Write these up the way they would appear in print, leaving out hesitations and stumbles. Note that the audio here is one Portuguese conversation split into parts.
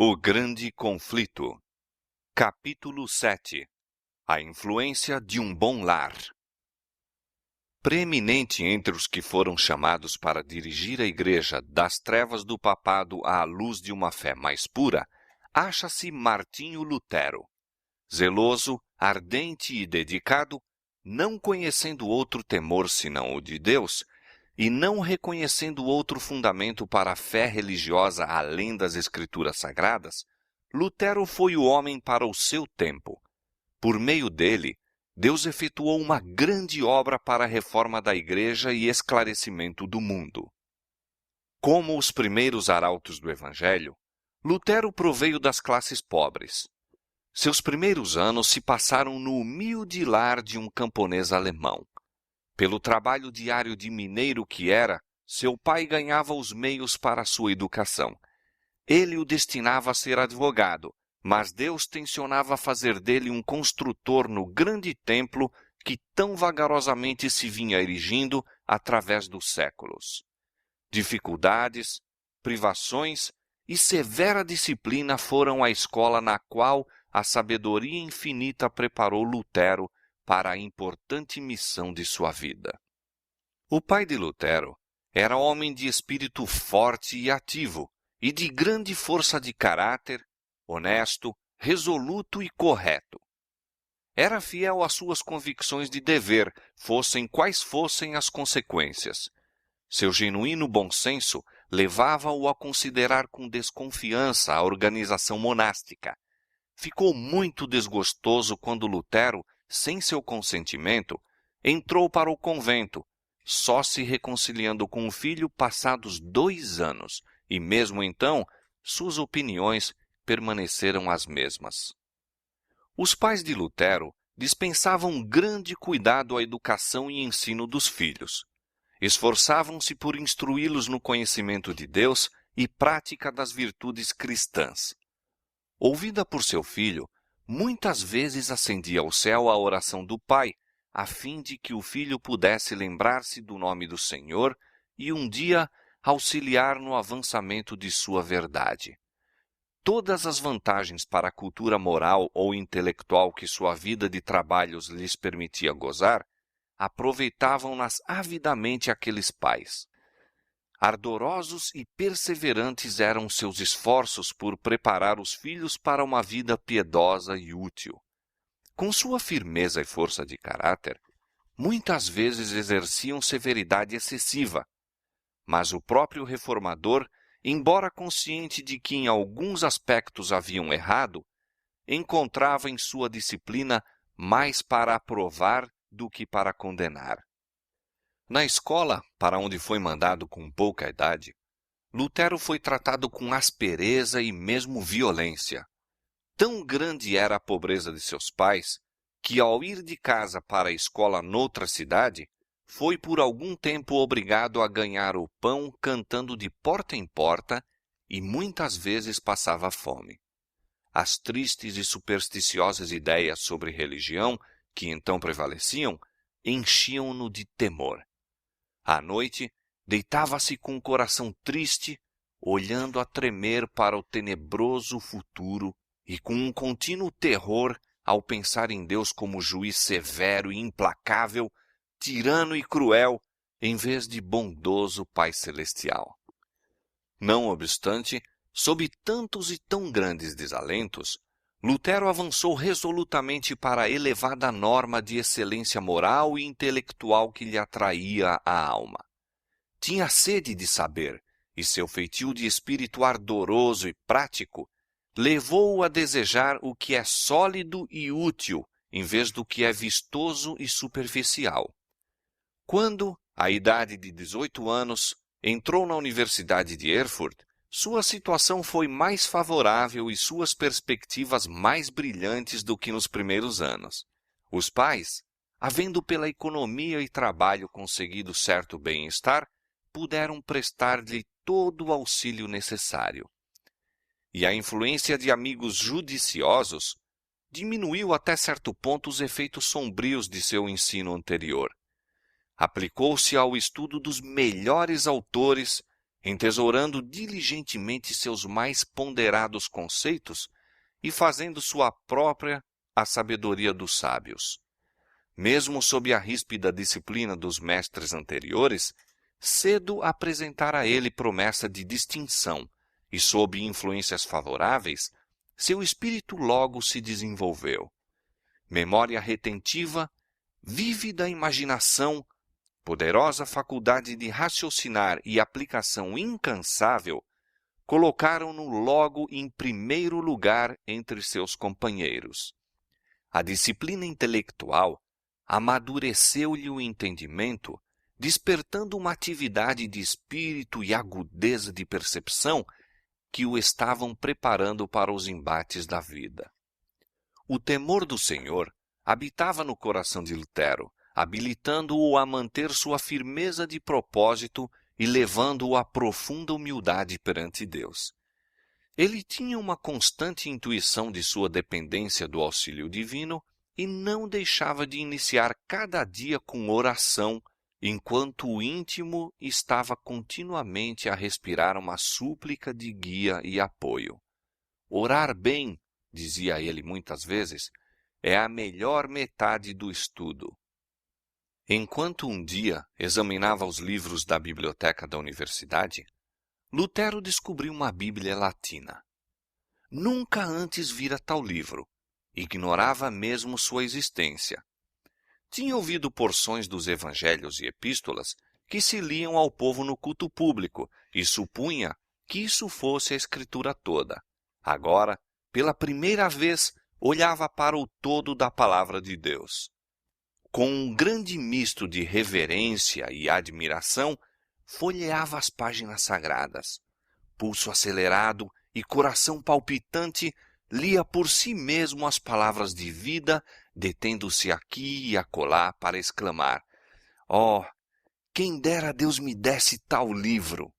O Grande Conflito. Capítulo 7. A influência de um bom lar. Preeminente entre os que foram chamados para dirigir a Igreja das trevas do papado à luz de uma fé mais pura, acha-se Martinho Lutero. Zeloso, ardente e dedicado, não conhecendo outro temor senão o de Deus, e não reconhecendo outro fundamento para a fé religiosa além das Escrituras Sagradas, Lutero foi o homem para o seu tempo. Por meio dele, Deus efetuou uma grande obra para a reforma da Igreja e esclarecimento do mundo. Como os primeiros arautos do Evangelho, Lutero proveio das classes pobres. Seus primeiros anos se passaram no humilde lar de um camponês alemão. Pelo trabalho diário de mineiro que era, seu pai ganhava os meios para a sua educação. Ele o destinava a ser advogado, mas Deus tencionava fazer dele um construtor no grande templo que tão vagarosamente se vinha erigindo através dos séculos. Dificuldades, privações e severa disciplina foram a escola na qual a sabedoria infinita preparou Lutero para a importante missão de sua vida. O pai de Lutero era homem de espírito forte e ativo, e de grande força de caráter, honesto, resoluto e correto. Era fiel às suas convicções de dever, fossem quais fossem as consequências. Seu genuíno bom senso levava-o a considerar com desconfiança a organização monástica. Ficou muito desgostoso quando Lutero, sem seu consentimento, entrou para o convento, só se reconciliando com o filho passados 2 anos, e mesmo então, suas opiniões permaneceram as mesmas. Os pais de Lutero dispensavam grande cuidado à educação e ensino dos filhos. Esforçavam-se por instruí-los no conhecimento de Deus e prática das virtudes cristãs. Ouvida por seu filho, muitas vezes acendia ao céu a oração do pai, a fim de que o filho pudesse lembrar-se do nome do Senhor e um dia auxiliar no avançamento de sua verdade. Todas as vantagens para a cultura moral ou intelectual que sua vida de trabalhos lhes permitia gozar, aproveitavam-nas avidamente aqueles pais. Ardorosos e perseverantes eram seus esforços por preparar os filhos para uma vida piedosa e útil. Com sua firmeza e força de caráter, muitas vezes exerciam severidade excessiva, mas o próprio reformador, embora consciente de que em alguns aspectos haviam errado, encontrava em sua disciplina mais para aprovar do que para condenar. Na escola, para onde foi mandado com pouca idade, Lutero foi tratado com aspereza e mesmo violência. Tão grande era a pobreza de seus pais, que ao ir de casa para a escola noutra cidade, foi por algum tempo obrigado a ganhar o pão cantando de porta em porta e muitas vezes passava fome. As tristes e supersticiosas ideias sobre religião que então prevaleciam enchiam-no de temor. À noite, deitava-se com o coração triste, olhando a tremer para o tenebroso futuro e com um contínuo terror ao pensar em Deus como juiz severo e implacável, tirano e cruel, em vez de bondoso Pai Celestial. Não obstante, sob tantos e tão grandes desalentos, Lutero avançou resolutamente para a elevada norma de excelência moral e intelectual que lhe atraía a alma. Tinha sede de saber, e seu feitio de espírito ardoroso e prático levou-o a desejar o que é sólido e útil, em vez do que é vistoso e superficial. Quando, à idade de 18 anos, entrou na Universidade de Erfurt, sua situação foi mais favorável e suas perspectivas mais brilhantes do que nos primeiros anos. Os pais, havendo pela economia e trabalho conseguido certo bem-estar, puderam prestar-lhe todo o auxílio necessário. E a influência de amigos judiciosos diminuiu até certo ponto os efeitos sombrios de seu ensino anterior. Aplicou-se ao estudo dos melhores autores entesourando diligentemente seus mais ponderados conceitos e fazendo sua própria a sabedoria dos sábios. Mesmo sob a ríspida disciplina dos mestres anteriores, cedo apresentara a ele promessa de distinção, e sob influências favoráveis, seu espírito logo se desenvolveu. Memória retentiva, vívida imaginação, poderosa faculdade de raciocinar e aplicação incansável, colocaram-no logo em primeiro lugar entre seus companheiros. A disciplina intelectual amadureceu-lhe o entendimento, despertando uma atividade de espírito e agudeza de percepção que o estavam preparando para os embates da vida. O temor do Senhor habitava no coração de Lutero, habilitando-o a manter sua firmeza de propósito e levando-o à profunda humildade perante Deus. Ele tinha uma constante intuição de sua dependência do auxílio divino e não deixava de iniciar cada dia com oração, enquanto o íntimo estava continuamente a respirar uma súplica de guia e apoio. Orar bem, dizia ele muitas vezes, é a melhor metade do estudo. Enquanto um dia examinava os livros da biblioteca da universidade, Lutero descobriu uma Bíblia latina. Nunca antes vira tal livro. Ignorava mesmo sua existência. Tinha ouvido porções dos evangelhos e epístolas que se liam ao povo no culto público e supunha que isso fosse a escritura toda. Agora, pela primeira vez, olhava para o todo da palavra de Deus. Com um grande misto de reverência e admiração, folheava as páginas sagradas. Pulso acelerado e coração palpitante, lia por si mesmo as palavras de vida, detendo-se aqui e acolá para exclamar: "Oh, quem dera Deus me desse tal livro!"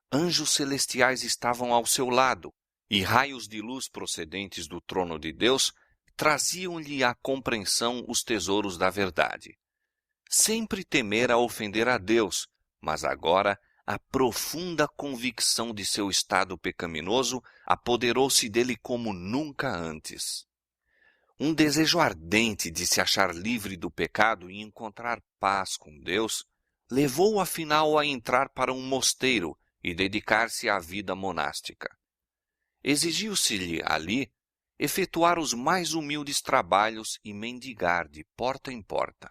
Anjos celestiais estavam ao seu lado, e raios de luz procedentes do trono de Deus traziam-lhe à compreensão os tesouros da verdade. Sempre temera ofender a Deus, mas agora a profunda convicção de seu estado pecaminoso apoderou-se dele como nunca antes. Um desejo ardente de se achar livre do pecado e encontrar paz com Deus levou-o afinal a entrar para um mosteiro e dedicar-se à vida monástica. Exigiu-se-lhe ali efetuar os mais humildes trabalhos e mendigar de porta em porta.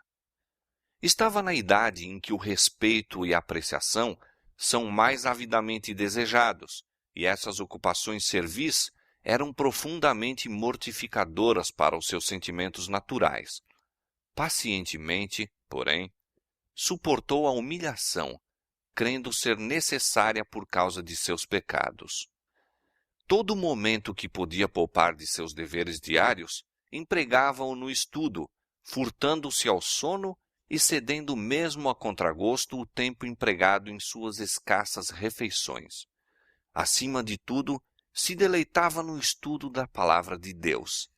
Estava na idade em que o respeito e a apreciação são mais avidamente desejados, e essas ocupações servis eram profundamente mortificadoras para os seus sentimentos naturais. Pacientemente, porém, suportou a humilhação, crendo ser necessária por causa de seus pecados. Todo o momento que podia poupar de seus deveres diários, empregava-o no estudo, furtando-se ao sono e cedendo mesmo a contragosto o tempo empregado em suas escassas refeições. Acima de tudo, se deleitava no estudo da palavra de Deus.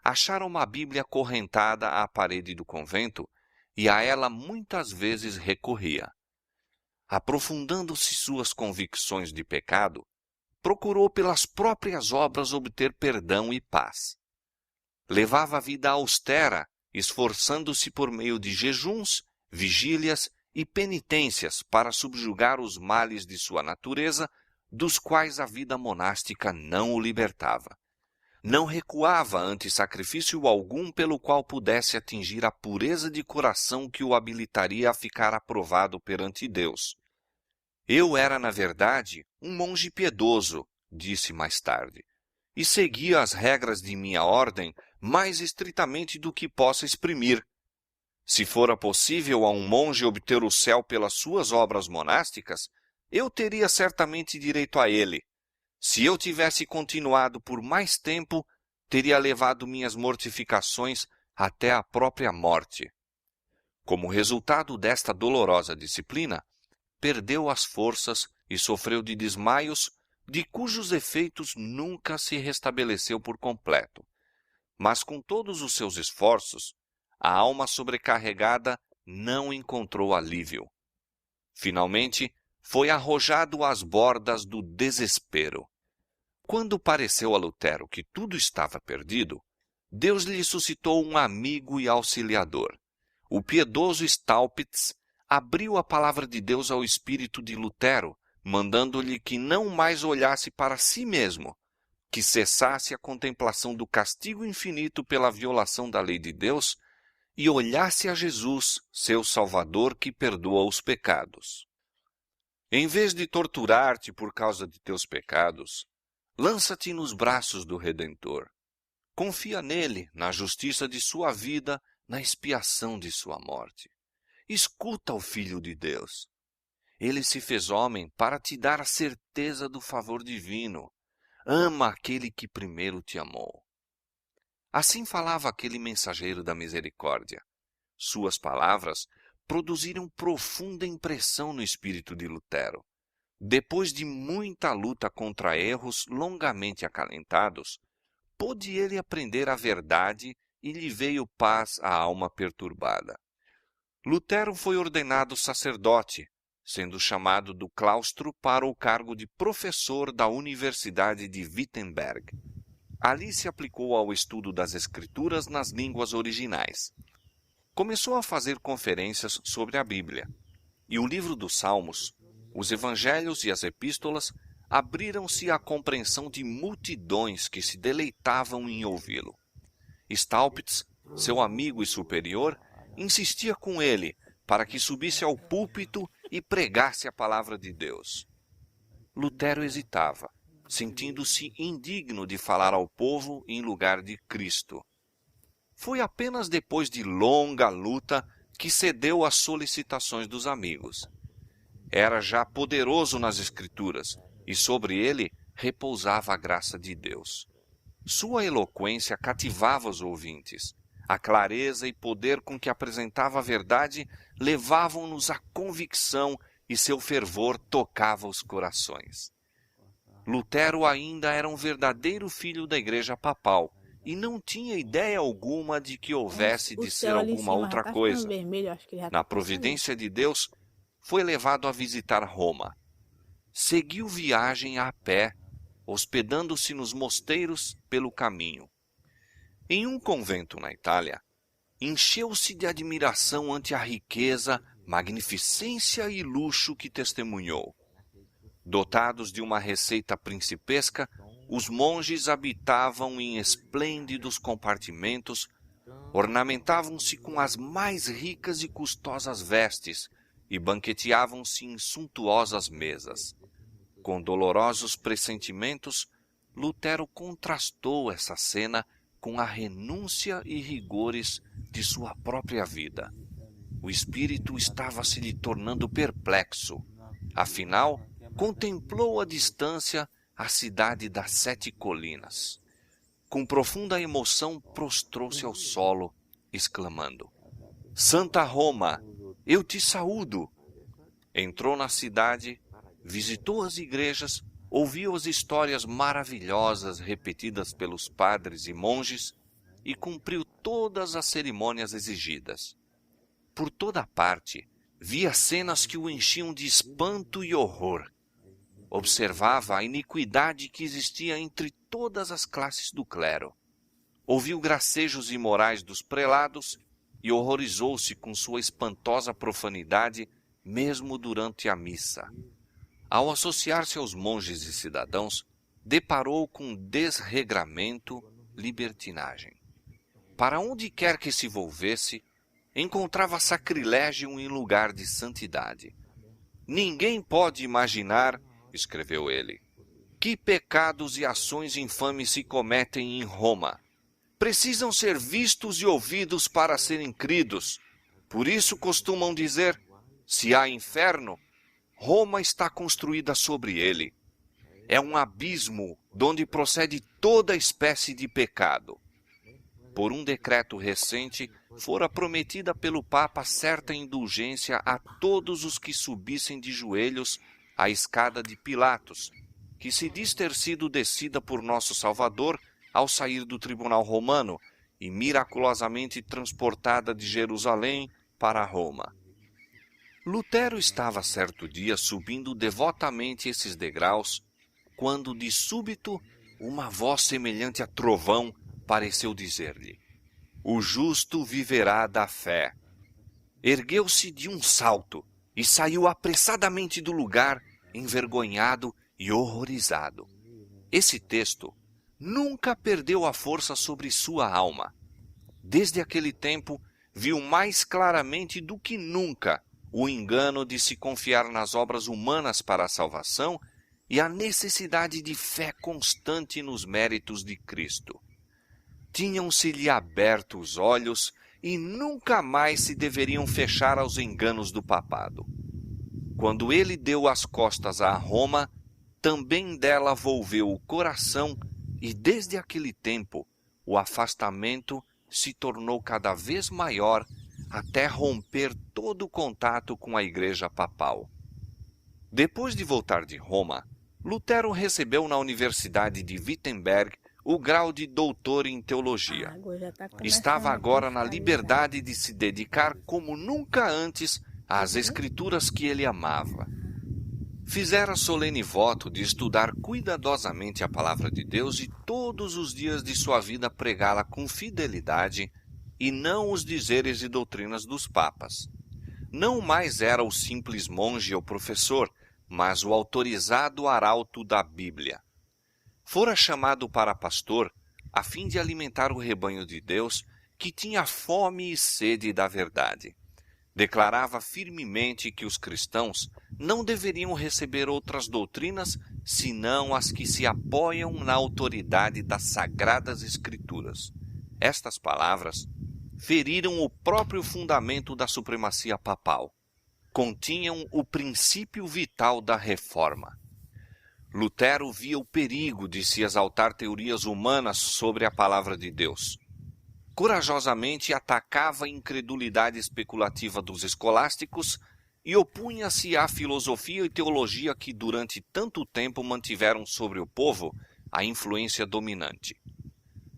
Achara uma Bíblia acorrentada à parede do convento e a ela muitas vezes recorria. Aprofundando-se suas convicções de pecado, procurou pelas próprias obras obter perdão e paz. Levava a vida austera, esforçando-se por meio de jejuns, vigílias e penitências para subjugar os males de sua natureza, dos quais a vida monástica não o libertava. Não recuava ante sacrifício algum pelo qual pudesse atingir a pureza de coração que o habilitaria a ficar aprovado perante Deus. Eu era, na verdade, um monge piedoso, disse mais tarde, e seguia as regras de minha ordem mais estritamente do que possa exprimir. Se fora possível a um monge obter o céu pelas suas obras monásticas, eu teria certamente direito a ele. Se eu tivesse continuado por mais tempo, teria levado minhas mortificações até a própria morte. Como resultado desta dolorosa disciplina, perdeu as forças e sofreu de desmaios, de cujos efeitos nunca se restabeleceu por completo. Mas com todos os seus esforços, a alma sobrecarregada não encontrou alívio. Finalmente, foi arrojado às bordas do desespero. Quando pareceu a Lutero que tudo estava perdido, Deus lhe suscitou um amigo e auxiliador. O piedoso Staupitz abriu a palavra de Deus ao espírito de Lutero, mandando-lhe que não mais olhasse para si mesmo, que cessasse a contemplação do castigo infinito pela violação da lei de Deus e olhasse a Jesus, seu Salvador, que perdoa os pecados. Em vez de torturar-te por causa de teus pecados, lança-te nos braços do Redentor. Confia nele, na justiça de sua vida, na expiação de sua morte. Escuta o Filho de Deus. Ele se fez homem para te dar a certeza do favor divino. Ama aquele que primeiro te amou. Assim falava aquele mensageiro da misericórdia. Suas palavras produziram profunda impressão no espírito de Lutero. Depois de muita luta contra erros longamente acalentados, pôde ele aprender a verdade e lhe veio paz à alma perturbada. Lutero foi ordenado sacerdote, sendo chamado do claustro para o cargo de professor da Universidade de Wittenberg. Ali se aplicou ao estudo das Escrituras nas línguas originais. Começou a fazer conferências sobre a Bíblia, e o livro dos Salmos, os Evangelhos e as Epístolas abriram-se à compreensão de multidões que se deleitavam em ouvi-lo. Staupitz, seu amigo e superior, insistia com ele para que subisse ao púlpito e pregasse a palavra de Deus. Lutero hesitava, sentindo-se indigno de falar ao povo em lugar de Cristo. Foi apenas depois de longa luta que cedeu às solicitações dos amigos. Era já poderoso nas Escrituras, e sobre ele repousava a graça de Deus. Sua eloquência cativava os ouvintes. A clareza e poder com que apresentava a verdade levavam-nos à convicção e seu fervor tocava os corações. Lutero ainda era um verdadeiro filho da Igreja Papal e não tinha ideia alguma de que houvesse de ser alguma outra coisa. Na providência de Deus, foi levado a visitar Roma. Seguiu viagem a pé, hospedando-se nos mosteiros pelo caminho. Em um convento na Itália, encheu-se de admiração ante a riqueza, magnificência e luxo que testemunhou. Dotados de uma receita principesca, os monges habitavam em esplêndidos compartimentos, ornamentavam-se com as mais ricas e custosas vestes e banqueteavam-se em suntuosas mesas. Com dolorosos pressentimentos, Lutero contrastou essa cena com a renúncia e rigores de sua própria vida. O espírito estava se lhe tornando perplexo. Afinal, contemplou à distância a cidade das 7 colinas. Com profunda emoção, prostrou-se ao solo, exclamando: Santa Roma, eu te saúdo! Entrou na cidade, visitou as igrejas, ouviu as histórias maravilhosas repetidas pelos padres e monges e cumpriu todas as cerimônias exigidas. Por toda parte, via cenas que o enchiam de espanto e horror. Observava a iniquidade que existia entre todas as classes do clero. Ouviu gracejos imorais dos prelados e horrorizou-se com sua espantosa profanidade mesmo durante a missa. Ao associar-se aos monges e cidadãos, deparou com desregramento, libertinagem. Para onde quer que se volvesse, encontrava sacrilégio em lugar de santidade. Ninguém pode imaginar, escreveu ele, que pecados e ações infames se cometem em Roma. Precisam ser vistos e ouvidos para serem cridos. Por isso costumam dizer, se há inferno, Roma está construída sobre ele. É um abismo donde procede toda espécie de pecado. Por um decreto recente, fora prometida pelo Papa certa indulgência a todos os que subissem de joelhos a escada de Pilatos, que se diz ter sido descida por nosso Salvador ao sair do tribunal romano e miraculosamente transportada de Jerusalém para Roma. Lutero estava certo dia subindo devotamente esses degraus, quando de súbito uma voz semelhante a trovão pareceu dizer-lhe: "O justo viverá da fé." Ergueu-se de um salto e saiu apressadamente do lugar, envergonhado e horrorizado. Esse texto nunca perdeu a força sobre sua alma. Desde aquele tempo, viu mais claramente do que nunca o engano de se confiar nas obras humanas para a salvação e a necessidade de fé constante nos méritos de Cristo. Tinham-se-lhe aberto os olhos e nunca mais se deveriam fechar aos enganos do papado. Quando ele deu as costas a Roma, também dela volveu o coração e desde aquele tempo o afastamento se tornou cada vez maior até romper todo o contato com a Igreja Papal. Depois de voltar de Roma, Lutero recebeu na Universidade de Wittenberg o grau de doutor em teologia. Estava agora na liberdade de se dedicar como nunca antes às escrituras que ele amava. Fizera solene voto de estudar cuidadosamente a palavra de Deus e todos os dias de sua vida pregá-la com fidelidade e não os dizeres e doutrinas dos papas. Não mais era o simples monge ou professor, mas o autorizado arauto da Bíblia. Fora chamado para pastor a fim de alimentar o rebanho de Deus que tinha fome e sede da verdade. Declarava firmemente que os cristãos não deveriam receber outras doutrinas senão as que se apoiam na autoridade das Sagradas Escrituras. Estas palavras feriram o próprio fundamento da supremacia papal. Continham o princípio vital da reforma. Lutero via o perigo de se exaltar teorias humanas sobre a palavra de Deus. Corajosamente atacava a incredulidade especulativa dos escolásticos e opunha-se à filosofia e teologia que durante tanto tempo mantiveram sobre o povo a influência dominante.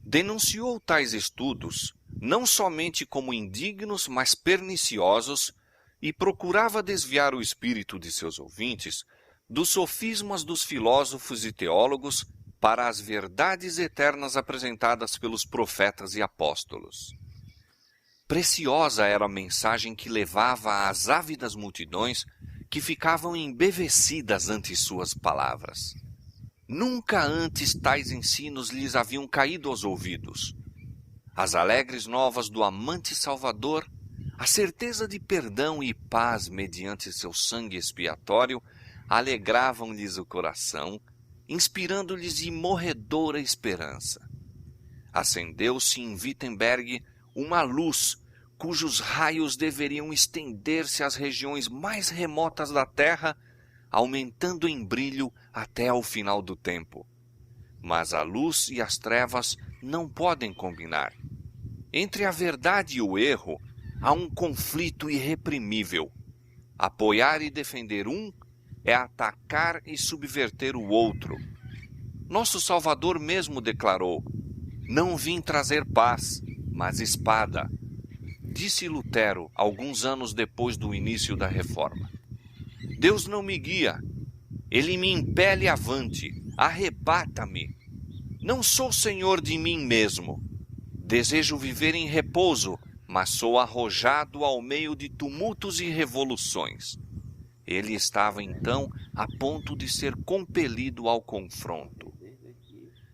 Denunciou tais estudos não somente como indignos, mas perniciosos, e procurava desviar o espírito de seus ouvintes dos sofismas dos filósofos e teólogos para as verdades eternas apresentadas pelos profetas e apóstolos. Preciosa era a mensagem que levava às ávidas multidões que ficavam embevecidas ante suas palavras. Nunca antes tais ensinos lhes haviam caído aos ouvidos. As alegres novas do amante Salvador, a certeza de perdão e paz mediante seu sangue expiatório, alegravam-lhes o coração, inspirando-lhes imorredora esperança. Acendeu-se em Wittenberg uma luz cujos raios deveriam estender-se às regiões mais remotas da terra, aumentando em brilho até ao final do tempo. Mas a luz e as trevas não podem combinar. Entre a verdade e o erro há um conflito irreprimível. Apoiar e defender um é atacar e subverter o outro. Nosso Salvador mesmo declarou: "Não vim trazer paz, mas espada." Disse Lutero alguns anos depois do início da Reforma. Deus não me guia. Ele me impele avante, arrebata-me. Não sou senhor de mim mesmo. Desejo viver em repouso, mas sou arrojado ao meio de tumultos e revoluções. Ele estava então a ponto de ser compelido ao confronto.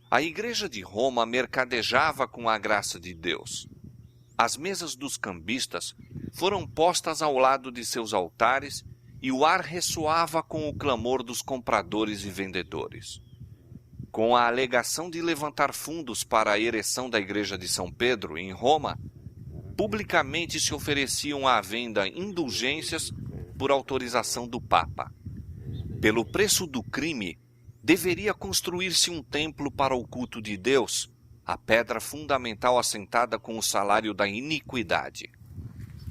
A Igreja de Roma mercadejava com a graça de Deus. As mesas dos cambistas foram postas ao lado de seus altares e o ar ressoava com o clamor dos compradores e vendedores. Com a alegação de levantar fundos para a ereção da Igreja de São Pedro, em Roma, publicamente se ofereciam à venda indulgências por autorização do Papa. Pelo preço do crime, deveria construir-se um templo para o culto de Deus, a pedra fundamental assentada com o salário da iniquidade.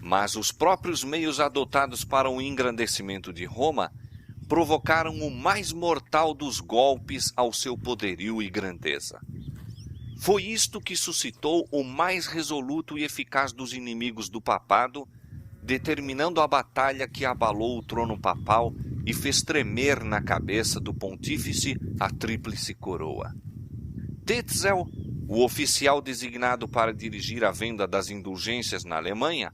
Mas os próprios meios adotados para o engrandecimento de Roma provocaram o mais mortal dos golpes ao seu poderio e grandeza. Foi isto que suscitou o mais resoluto e eficaz dos inimigos do papado determinando a batalha que abalou o trono papal e fez tremer na cabeça do pontífice a tríplice coroa. Tetzel, o oficial designado para dirigir a venda das indulgências na Alemanha,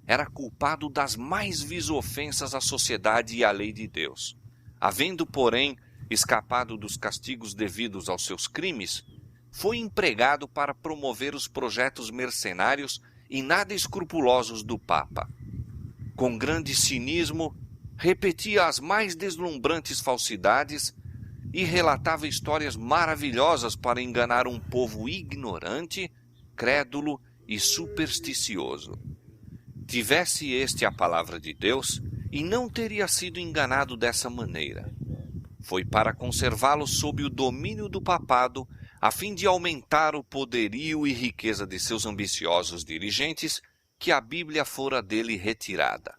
era culpado das mais vis ofensas à sociedade e à lei de Deus. Havendo, porém, escapado dos castigos devidos aos seus crimes, foi empregado para promover os projetos mercenários e nada escrupulosos do Papa. Com grande cinismo, repetia as mais deslumbrantes falsidades e relatava histórias maravilhosas para enganar um povo ignorante, crédulo e supersticioso. Tivesse este a palavra de Deus, e não teria sido enganado dessa maneira. Foi para conservá-lo sob o domínio do papado, a fim de aumentar o poderio e riqueza de seus ambiciosos dirigentes, que a Bíblia fora dele retirada.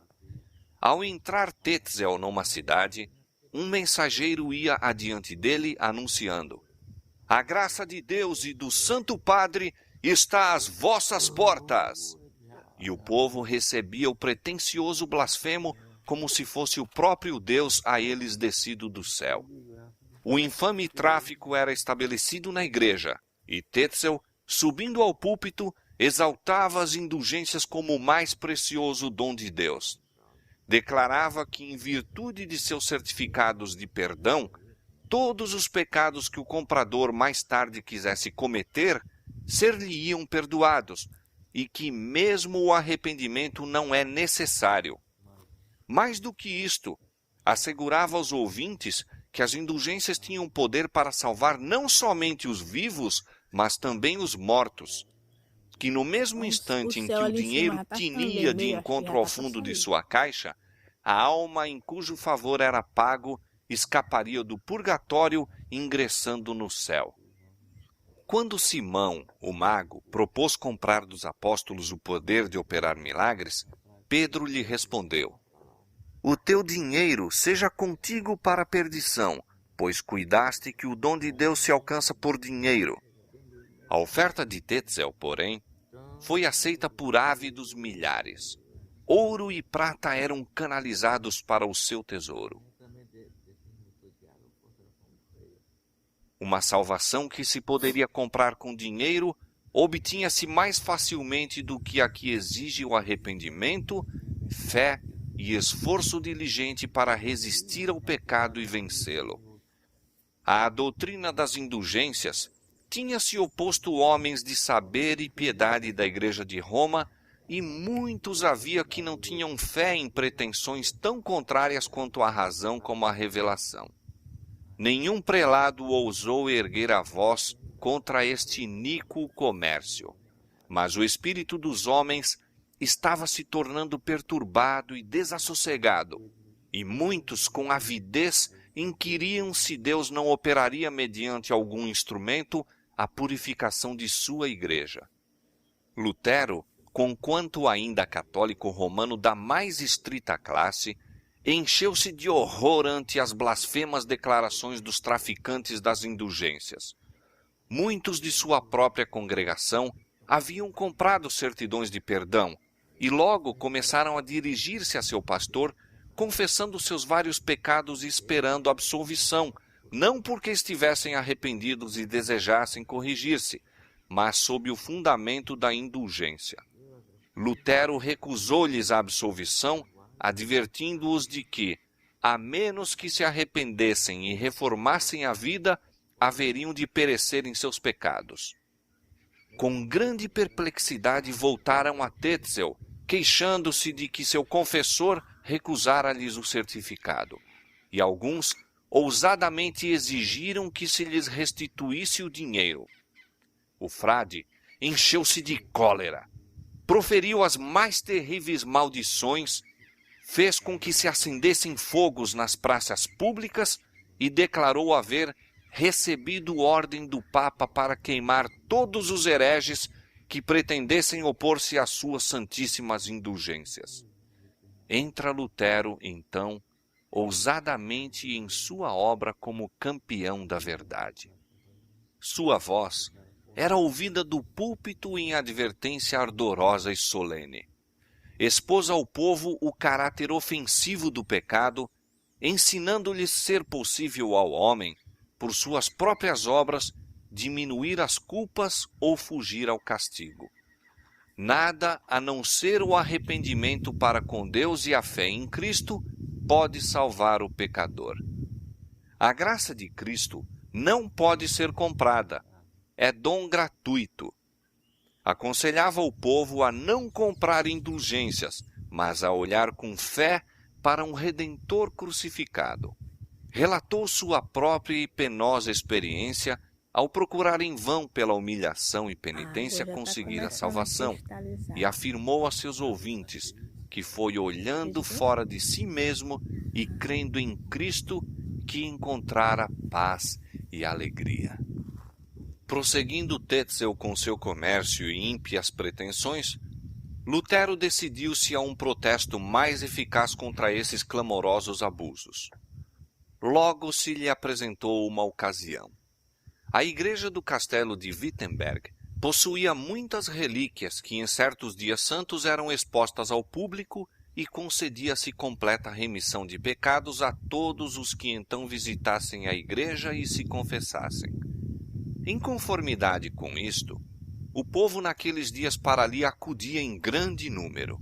Ao entrar Tetzel numa cidade, um mensageiro ia adiante dele anunciando: "A graça de Deus e do Santo Padre está às vossas portas." E o povo recebia o pretensioso blasfemo como se fosse o próprio Deus a eles descido do céu. O infame tráfico era estabelecido na igreja, e Tetzel, subindo ao púlpito, exaltava as indulgências como o mais precioso dom de Deus. Declarava que, em virtude de seus certificados de perdão, todos os pecados que o comprador mais tarde quisesse cometer ser-lhe-iam perdoados, e que mesmo o arrependimento não é necessário. Mais do que isto, assegurava aos ouvintes que as indulgências tinham poder para salvar não somente os vivos, mas também os mortos. Que no mesmo instante em que o dinheiro tinia de encontro ao fundo de sua caixa, a alma em cujo favor era pago escaparia do purgatório, ingressando no céu. Quando Simão, o mago, propôs comprar dos apóstolos o poder de operar milagres, Pedro lhe respondeu: "O teu dinheiro seja contigo para a perdição, pois cuidaste que o dom de Deus se alcança por dinheiro." A oferta de Tetzel, porém, foi aceita por ávidos milhares. Ouro e prata eram canalizados para o seu tesouro. Uma salvação que se poderia comprar com dinheiro obtinha-se mais facilmente do que a que exige o arrependimento, fé e esforço diligente para resistir ao pecado e vencê-lo. À doutrina das indulgências tinha-se oposto homens de saber e piedade da Igreja de Roma, e muitos havia que não tinham fé em pretensões tão contrárias quanto à razão como à revelação. Nenhum prelado ousou erguer a voz contra este iníquo comércio, mas o espírito dos homens estava se tornando perturbado e desassossegado, e muitos com avidez inquiriam se Deus não operaria mediante algum instrumento a purificação de sua igreja. Lutero, conquanto ainda católico romano da mais estrita classe, encheu-se de horror ante as blasfemas declarações dos traficantes das indulgências. Muitos de sua própria congregação haviam comprado certidões de perdão e logo começaram a dirigir-se a seu pastor, confessando seus vários pecados e esperando absolvição, não porque estivessem arrependidos e desejassem corrigir-se, mas sob o fundamento da indulgência. Lutero recusou-lhes a absolvição, advertindo-os de que, a menos que se arrependessem e reformassem a vida, haveriam de perecer em seus pecados. Com grande perplexidade voltaram a Tetzel, queixando-se de que seu confessor recusara-lhes o certificado, e alguns ousadamente exigiram que se lhes restituísse o dinheiro. O frade encheu-se de cólera, proferiu as mais terríveis maldições, fez com que se acendessem fogos nas praças públicas e declarou haver recebido ordem do Papa para queimar todos os hereges que pretendessem opor-se às suas santíssimas indulgências. Entra Lutero, então, ousadamente em sua obra como campeão da verdade. Sua voz era ouvida do púlpito em advertência ardorosa e solene. expôs ao povo o caráter ofensivo do pecado, ensinando-lhes ser possível ao homem, por suas próprias obras, diminuir as culpas ou fugir ao castigo. Nada a não ser o arrependimento para com Deus e a fé em Cristo pode salvar o pecador. A graça de Cristo não pode ser comprada, é dom gratuito. Aconselhava o povo a não comprar indulgências, mas a olhar com fé para um Redentor crucificado. Relatou sua própria e penosa experiência ao procurar em vão pela humilhação e penitência conseguir a salvação, e afirmou a seus ouvintes que foi olhando fora de si mesmo e crendo em Cristo que encontrara paz e alegria. Prosseguindo Tetzel com seu comércio e ímpias pretensões, Lutero decidiu-se a um protesto mais eficaz contra esses clamorosos abusos. Logo se lhe apresentou uma ocasião. A igreja do castelo de Wittenberg possuía muitas relíquias que em certos dias santos eram expostas ao público e concedia-se completa remissão de pecados a todos os que então visitassem a igreja e se confessassem. Em conformidade com isto, o povo naqueles dias para ali acudia em grande número.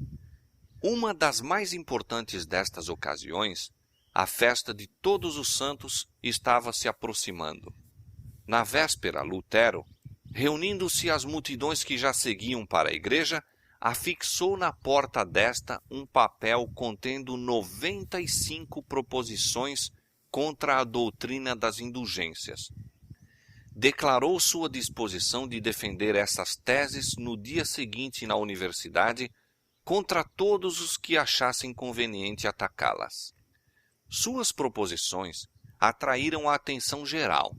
Uma das mais importantes destas ocasiões, a festa de Todos os Santos, estava se aproximando. Na véspera, Lutero, reunindo-se às multidões que já seguiam para a igreja, afixou na porta desta um papel contendo 95 proposições contra a doutrina das indulgências. Declarou sua disposição de defender essas teses no dia seguinte na universidade contra todos os que achassem conveniente atacá-las. Suas proposições atraíram a atenção geral.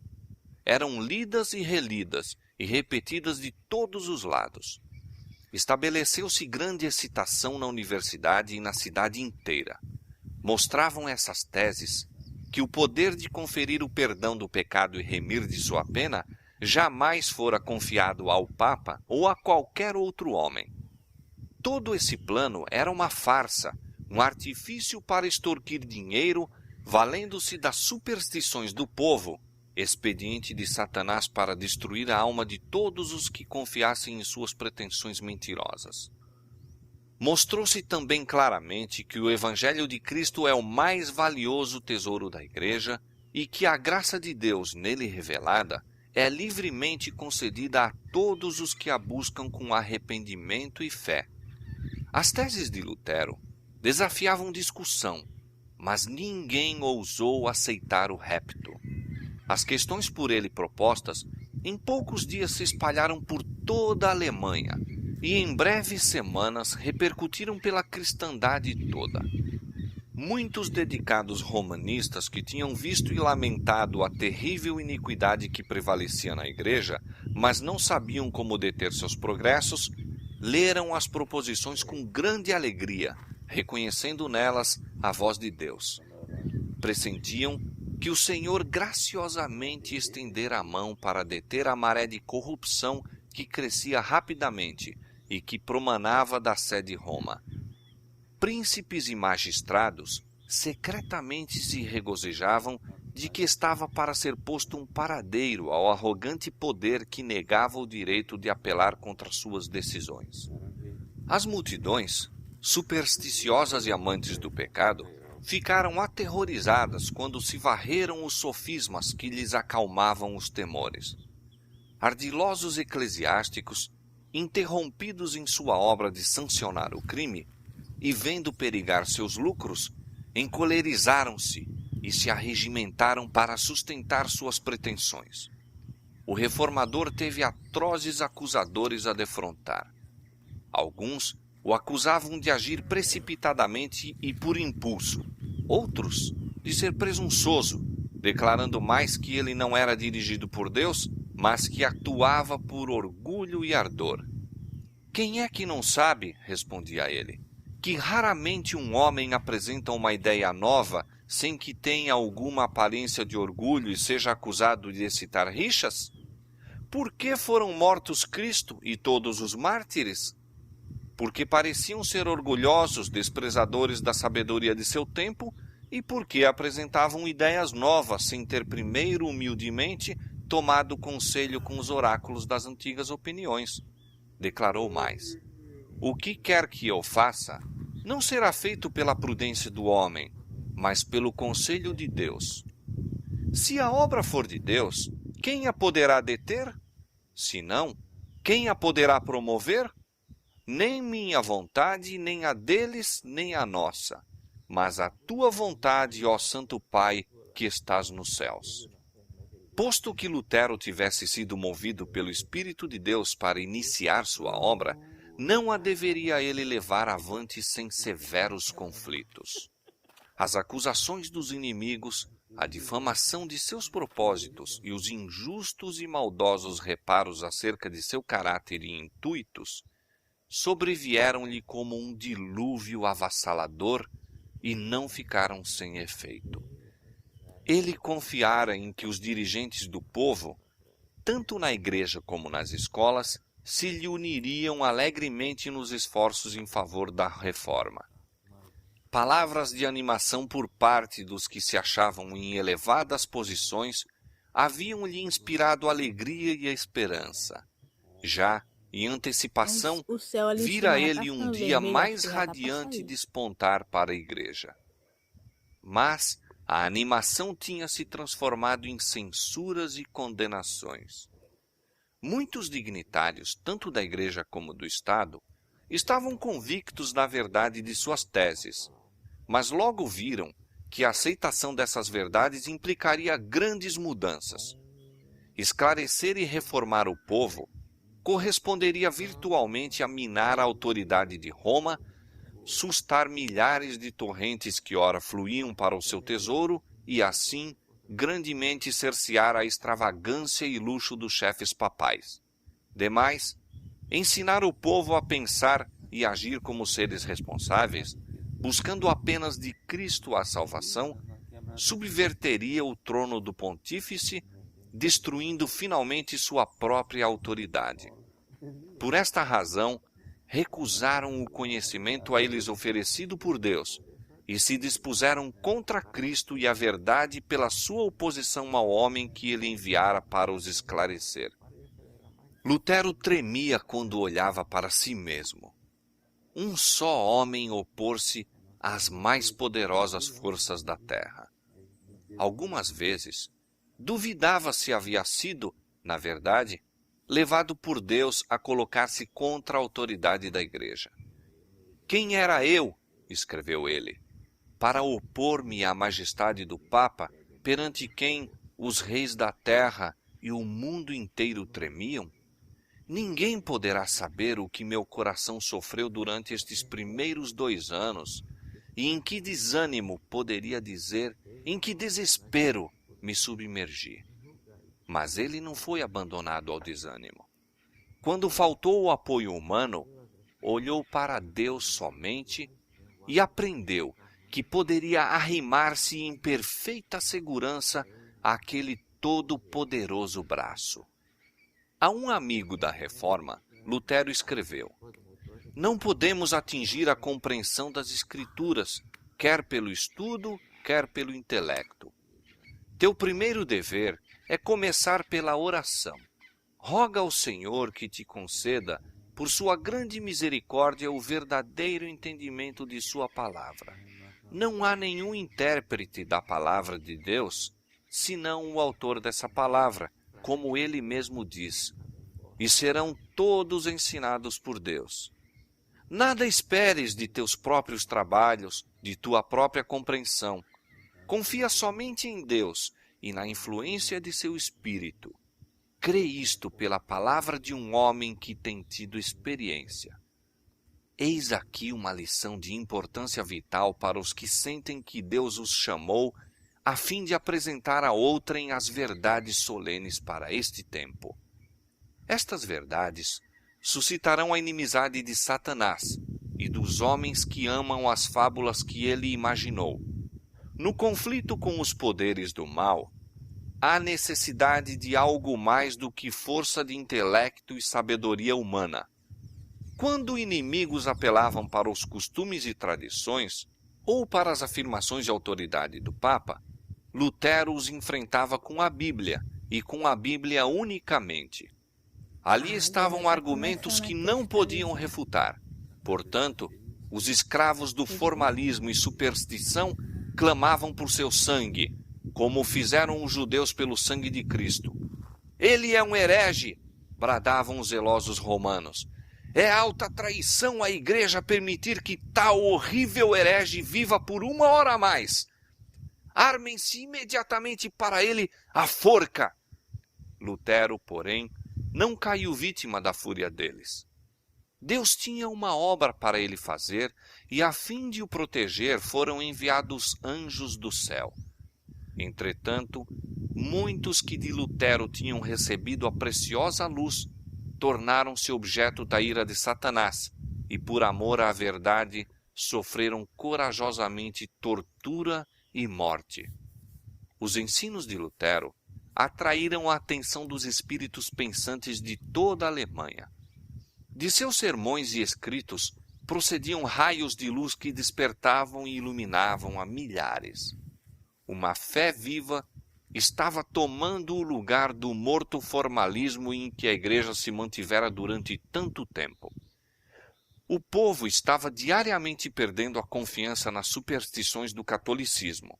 Eram lidas e relidas e repetidas de todos os lados. Estabeleceu-se grande excitação na universidade e na cidade inteira. Mostravam essas teses que o poder de conferir o perdão do pecado e remir de sua pena jamais fora confiado ao Papa ou a qualquer outro homem. Todo esse plano era uma farsa, um artifício para extorquir dinheiro, valendo-se das superstições do povo, expediente de Satanás para destruir a alma de todos os que confiassem em suas pretensões mentirosas. Mostrou-se também claramente que o Evangelho de Cristo é o mais valioso tesouro da Igreja e que a graça de Deus nele revelada é livremente concedida a todos os que a buscam com arrependimento e fé. As teses de Lutero desafiavam discussão, mas ninguém ousou aceitar o repto. As questões por ele propostas em poucos dias se espalharam por toda a Alemanha e em breves semanas repercutiram pela cristandade toda. Muitos dedicados romanistas que tinham visto e lamentado a terrível iniquidade que prevalecia na igreja, mas não sabiam como deter seus progressos, leram as proposições com grande alegria, reconhecendo nelas a voz de Deus. Pressentiam que o Senhor graciosamente estendera a mão para deter a maré de corrupção que crescia rapidamente e que promanava da sé de Roma. Príncipes e magistrados secretamente se regozijavam de que estava para ser posto um paradeiro ao arrogante poder que negava o direito de apelar contra suas decisões. As multidões, supersticiosas e amantes do pecado, ficaram aterrorizadas quando se varreram os sofismas que lhes acalmavam os temores. Ardilosos eclesiásticos, interrompidos em sua obra de sancionar o crime, e vendo perigar seus lucros, encolerizaram-se e se arregimentaram para sustentar suas pretensões. O reformador teve atrozes acusadores a defrontar. Alguns o acusavam de agir precipitadamente e por impulso, outros de ser presunçoso, declarando mais que ele não era dirigido por Deus, mas que atuava por orgulho e ardor. Quem é que não sabe, respondia ele, que raramente um homem apresenta uma ideia nova sem que tenha alguma aparência de orgulho e seja acusado de excitar rixas? Por que foram mortos Cristo e todos os mártires? porque pareciam ser orgulhosos, desprezadores da sabedoria de seu tempo e porque apresentavam ideias novas sem ter primeiro humildemente tomado conselho com os oráculos das antigas opiniões. Declarou mais: o que quer que eu faça, não será feito pela prudência do homem, mas pelo conselho de Deus. Se a obra for de Deus, quem a poderá deter? Se não, quem a poderá promover? Nem minha vontade, nem a deles, nem a nossa, mas a tua vontade, ó Santo Pai, que estás nos céus. Posto que Lutero tivesse sido movido pelo Espírito de Deus para iniciar sua obra, não a deveria ele levar avante sem severos conflitos. As acusações dos inimigos, a difamação de seus propósitos e os injustos e maldosos reparos acerca de seu caráter e intuitos sobrevieram-lhe como um dilúvio avassalador e não ficaram sem efeito. Ele confiara em que os dirigentes do povo, tanto na igreja como nas escolas, se lhe uniriam alegremente nos esforços em favor da reforma. Palavras de animação por parte dos que se achavam em elevadas posições haviam-lhe inspirado alegria e esperança. Já, em antecipação, vira ele um dia mais radiante despontar para a igreja. Mas a animação tinha se transformado em censuras e condenações. Muitos dignitários, tanto da igreja como do Estado, estavam convictos da verdade de suas teses, mas logo viram que a aceitação dessas verdades implicaria grandes mudanças. Esclarecer e reformar o povo corresponderia virtualmente a minar a autoridade de Roma, sustar milhares de torrentes que ora fluíam para o seu tesouro e, assim, grandemente cercear a extravagância e luxo dos chefes papais. Demais, ensinar o povo a pensar e agir como seres responsáveis, buscando apenas de Cristo a salvação, subverteria o trono do pontífice, destruindo finalmente sua própria autoridade. Por esta razão, recusaram o conhecimento a eles oferecido por Deus e se dispuseram contra Cristo e a verdade pela sua oposição ao homem que ele enviara para os esclarecer. Lutero tremia quando olhava para si mesmo. Um só homem opor-se às mais poderosas forças da terra. Algumas vezes, duvidava se havia sido, na verdade, levado por Deus a colocar-se contra a autoridade da igreja. Quem era eu, escreveu ele, para opor-me à majestade do Papa, perante quem os reis da terra e o mundo inteiro tremiam? Ninguém poderá saber o que meu coração sofreu durante estes primeiros 2 anos, e em que desânimo poderia dizer, em que desespero me submergi. Mas ele não foi abandonado ao desânimo. Quando faltou o apoio humano, olhou para Deus somente e aprendeu que poderia arrimar-se em perfeita segurança àquele todo-poderoso braço. A um amigo da Reforma, Lutero escreveu: não podemos atingir a compreensão das Escrituras, quer pelo estudo, quer pelo intelecto. Teu primeiro dever é começar pela oração. Roga ao Senhor que te conceda, por sua grande misericórdia, o verdadeiro entendimento de sua palavra. Não há nenhum intérprete da palavra de Deus, senão o autor dessa palavra, como ele mesmo diz, e serão todos ensinados por Deus. Nada esperes de teus próprios trabalhos, de tua própria compreensão. Confia somente em Deus e na influência de seu Espírito. Crê isto pela palavra de um homem que tem tido experiência. Eis aqui uma lição de importância vital para os que sentem que Deus os chamou a fim de apresentar a outrem as verdades solenes para este tempo. Estas verdades suscitarão a inimizade de Satanás e dos homens que amam as fábulas que ele imaginou. No conflito com os poderes do mal, há necessidade de algo mais do que força de intelecto e sabedoria humana. quando inimigos apelavam para os costumes e tradições, ou para as afirmações de autoridade do Papa, Lutero os enfrentava com a Bíblia, e com a Bíblia unicamente. Ali estavam argumentos que não podiam refutar. Portanto, os escravos do formalismo e superstição clamavam por seu sangue, como fizeram os judeus pelo sangue de Cristo. Ele é um herege, bradavam os zelosos romanos. É alta traição à igreja permitir que tal horrível herege viva por 1 hora a mais. Armem-se imediatamente para ele a forca. Lutero, porém, não caiu vítima da fúria deles. Deus tinha uma obra para ele fazer, e a fim de o proteger foram enviados anjos do céu. Entretanto, muitos que de Lutero tinham recebido a preciosa luz tornaram-se objeto da ira de Satanás e, por amor à verdade, sofreram corajosamente tortura e morte. Os ensinos de Lutero atraíram a atenção dos espíritos pensantes de toda a Alemanha. De seus sermões e escritos procediam raios de luz que despertavam e iluminavam a milhares. Uma fé viva estava tomando o lugar do morto formalismo em que a igreja se mantivera durante tanto tempo. O povo estava diariamente perdendo a confiança nas superstições do catolicismo.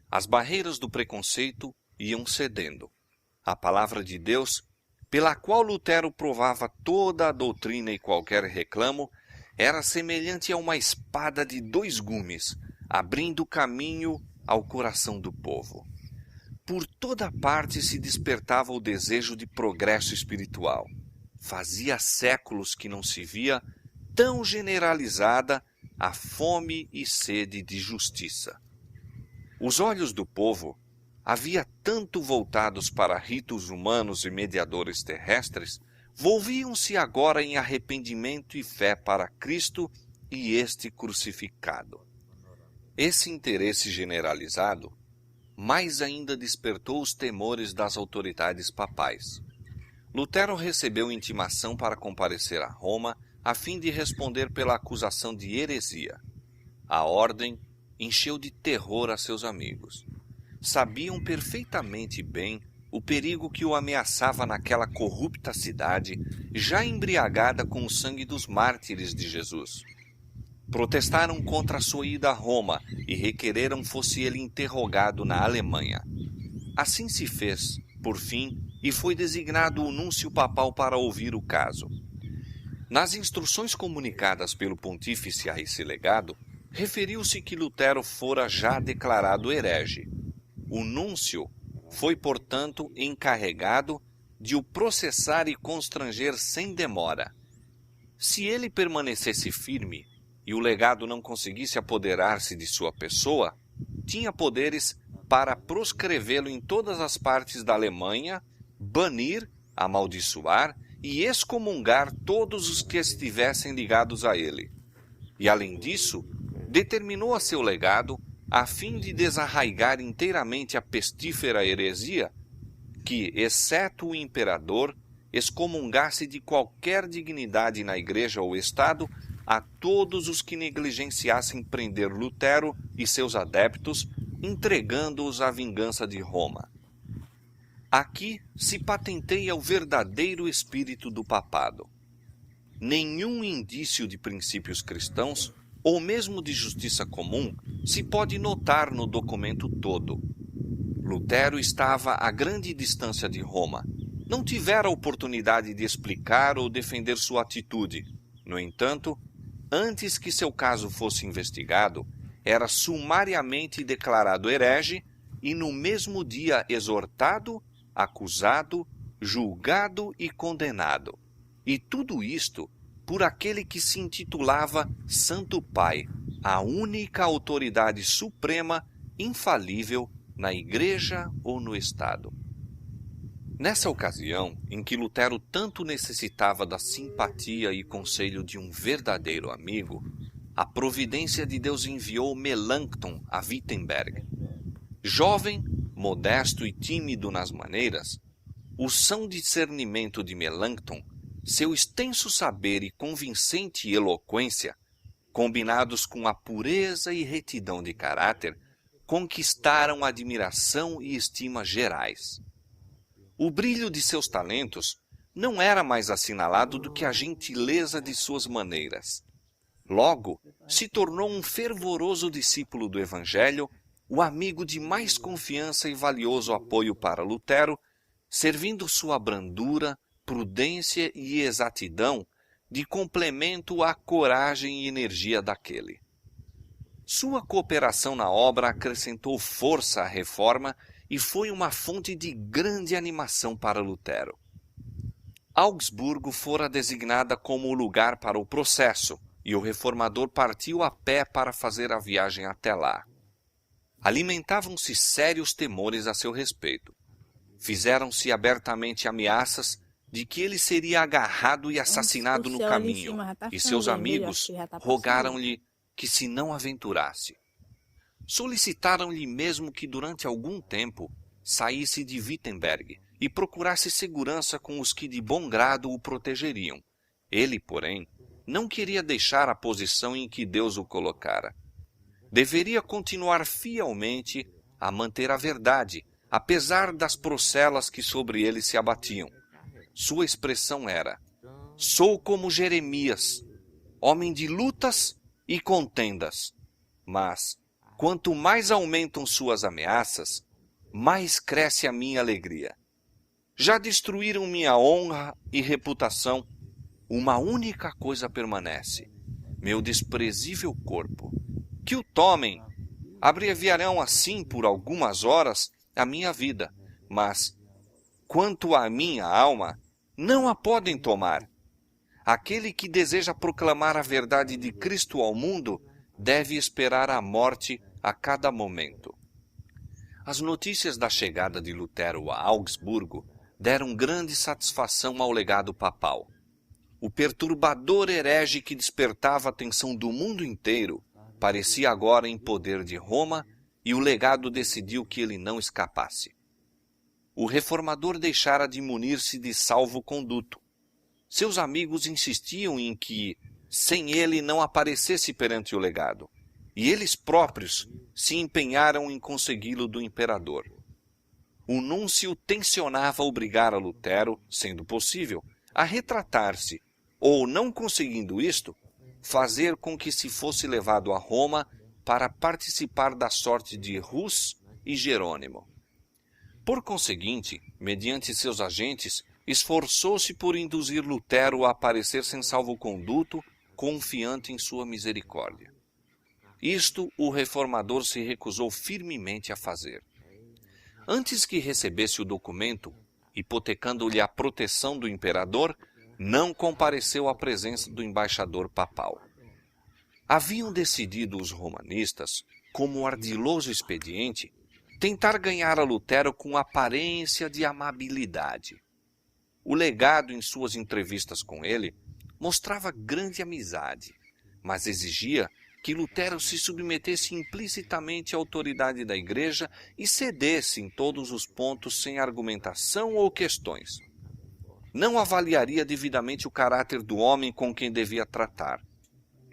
As barreiras do preconceito iam cedendo. A palavra de Deus, pela qual Lutero provava toda a doutrina e qualquer reclamo, era semelhante a uma espada de 2 gumes, abrindo caminho ao coração do povo. Por toda parte se despertava o desejo de progresso espiritual. Fazia séculos que não se via tão generalizada a fome e sede de justiça. Os olhos do povo havia tanto voltados para ritos humanos e mediadores terrestres, volviam-se agora em arrependimento e fé para Cristo e este crucificado. Esse interesse generalizado mais ainda despertou os temores das autoridades papais. Lutero recebeu intimação para comparecer a Roma a fim de responder pela acusação de heresia. A ordem encheu de terror a seus amigos. Sabiam perfeitamente bem o perigo que o ameaçava naquela corrupta cidade, já embriagada com o sangue dos mártires de Jesus. Protestaram contra a sua ida a Roma e requereram fosse ele interrogado na Alemanha. Assim se fez, por fim, e foi designado o núncio papal para ouvir o caso. Nas instruções comunicadas pelo pontífice a esse legado, referiu-se que Lutero fora já declarado herege. O núncio foi, portanto, encarregado de o processar e constranger sem demora. Se ele permanecesse firme e o legado não conseguisse apoderar-se de sua pessoa, tinha poderes para proscrevê-lo em todas as partes da Alemanha, banir, amaldiçoar e excomungar todos os que estivessem ligados a ele. E, além disso, determinou a seu legado, a fim de desarraigar inteiramente a pestífera heresia, que, exceto o imperador, excomungasse de qualquer dignidade na Igreja ou Estado a todos os que negligenciassem prender Lutero e seus adeptos, entregando-os à vingança de Roma. Aqui se patenteia o verdadeiro espírito do papado. Nenhum indício de princípios cristãos, ou mesmo de justiça comum, se pode notar no documento todo. Lutero estava a grande distância de Roma. Não tivera oportunidade de explicar ou defender sua atitude. No entanto, antes que seu caso fosse investigado, era sumariamente declarado herege e no mesmo dia exortado, acusado, julgado e condenado. E tudo isto por aquele que se intitulava Santo Pai, a única autoridade suprema, infalível, na Igreja ou no Estado. Nessa ocasião, em que Lutero tanto necessitava da simpatia e conselho de um verdadeiro amigo, a providência de Deus enviou Melanchthon a Wittenberg. Jovem, modesto e tímido nas maneiras, o são discernimento de Melanchthon Seu extenso saber e convincente eloquência, combinados com a pureza e retidão de caráter, conquistaram admiração e estima gerais. O brilho de seus talentos não era mais assinalado do que a gentileza de suas maneiras. Logo, se tornou um fervoroso discípulo do Evangelho, o amigo de mais confiança e valioso apoio para Lutero, servindo sua brandura, prudência e exatidão de complemento à coragem e energia daquele. Sua cooperação na obra acrescentou força à reforma e foi uma fonte de grande animação para Lutero. Augsburgo fora designada como o lugar para o processo, e o reformador partiu a pé para fazer a viagem até lá. Alimentavam-se sérios temores a seu respeito. Fizeram-se abertamente ameaças de que ele seria agarrado e assassinado no caminho, e seus amigos rogaram-lhe que se não aventurasse. Solicitaram-lhe mesmo que durante algum tempo saísse de Wittenberg e procurasse segurança com os que de bom grado o protegeriam. Ele, porém, não queria deixar a posição em que Deus o colocara. Deveria continuar fielmente a manter a verdade, apesar das procelas que sobre ele se abatiam. Sua expressão era: sou como Jeremias, homem de lutas e contendas. Mas, quanto mais aumentam suas ameaças, mais cresce a minha alegria. Já destruíram minha honra e reputação. Uma única coisa permanece: meu desprezível corpo. Que o tomem. Abreviarão assim por algumas horas a minha vida, mas, quanto à minha alma, não a podem tomar. Aquele que deseja proclamar a verdade de Cristo ao mundo deve esperar a morte a cada momento. As notícias da chegada de Lutero a Augsburgo deram grande satisfação ao legado papal. O perturbador herege que despertava a atenção do mundo inteiro parecia agora em poder de Roma, e o legado decidiu que ele não escapasse. O reformador deixara de munir-se de salvo-conduto. Seus amigos insistiam em que, sem ele, não aparecesse perante o legado, e eles próprios se empenharam em consegui-lo do imperador. O núncio tensionava obrigar a Lutero, sendo possível, a retratar-se, ou, não conseguindo isto, fazer com que se fosse levado a Roma para participar da sorte de Hus e Jerônimo. Por conseguinte, mediante seus agentes, esforçou-se por induzir Lutero a aparecer sem salvo-conduto, confiante em sua misericórdia. Isto o reformador se recusou firmemente a fazer. Antes que recebesse o documento, hipotecando-lhe a proteção do imperador, não compareceu à presença do embaixador papal. Haviam decidido os romanistas, como ardiloso expediente, tentar ganhar a Lutero com aparência de amabilidade. O legado, em suas entrevistas com ele, mostrava grande amizade, mas exigia que Lutero se submetesse implicitamente à autoridade da Igreja e cedesse em todos os pontos sem argumentação ou questões. Não avaliaria devidamente o caráter do homem com quem devia tratar.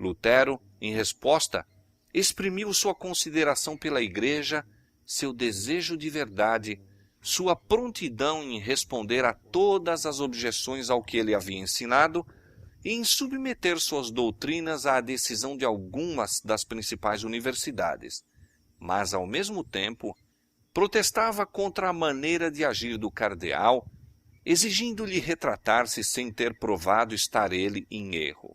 Lutero, em resposta, exprimiu sua consideração pela Igreja, seu desejo de verdade, sua prontidão em responder a todas as objeções ao que ele havia ensinado e em submeter suas doutrinas à decisão de algumas das principais universidades, mas, ao mesmo tempo, protestava contra a maneira de agir do cardeal, exigindo-lhe retratar-se sem ter provado estar ele em erro.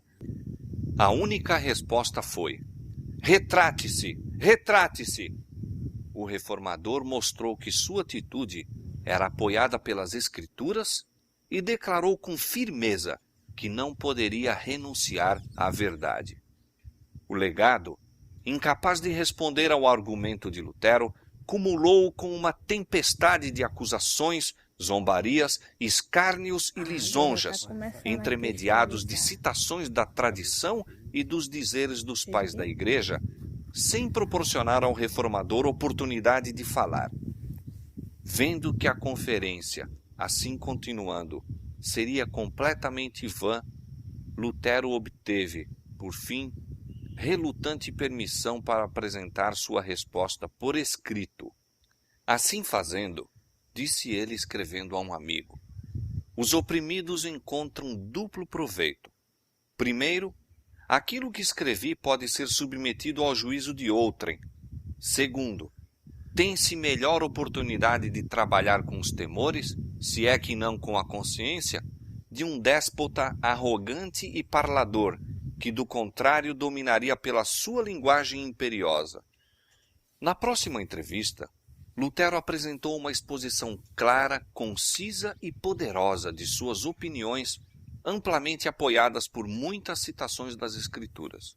A única resposta foi: retrate-se, retrate-se! O reformador mostrou que sua atitude era apoiada pelas Escrituras e declarou com firmeza que não poderia renunciar à verdade. O legado, incapaz de responder ao argumento de Lutero, cumulou com uma tempestade de acusações, zombarias, escárnios e lisonjas, entremediados de citações da tradição e dos dizeres dos pais da Igreja, sem proporcionar ao reformador oportunidade de falar. Vendo que a conferência, assim continuando, seria completamente vã, Lutero obteve, por fim, relutante permissão para apresentar sua resposta por escrito. Assim fazendo, disse ele escrevendo a um amigo, os oprimidos encontram duplo proveito. Primeiro, aquilo que escrevi pode ser submetido ao juízo de outrem. Segundo, tem-se melhor oportunidade de trabalhar com os temores, se é que não com a consciência, de um déspota arrogante e parlador, que do contrário dominaria pela sua linguagem imperiosa. Na próxima entrevista, Lutero apresentou uma exposição clara, concisa e poderosa de suas opiniões, amplamente apoiadas por muitas citações das Escrituras.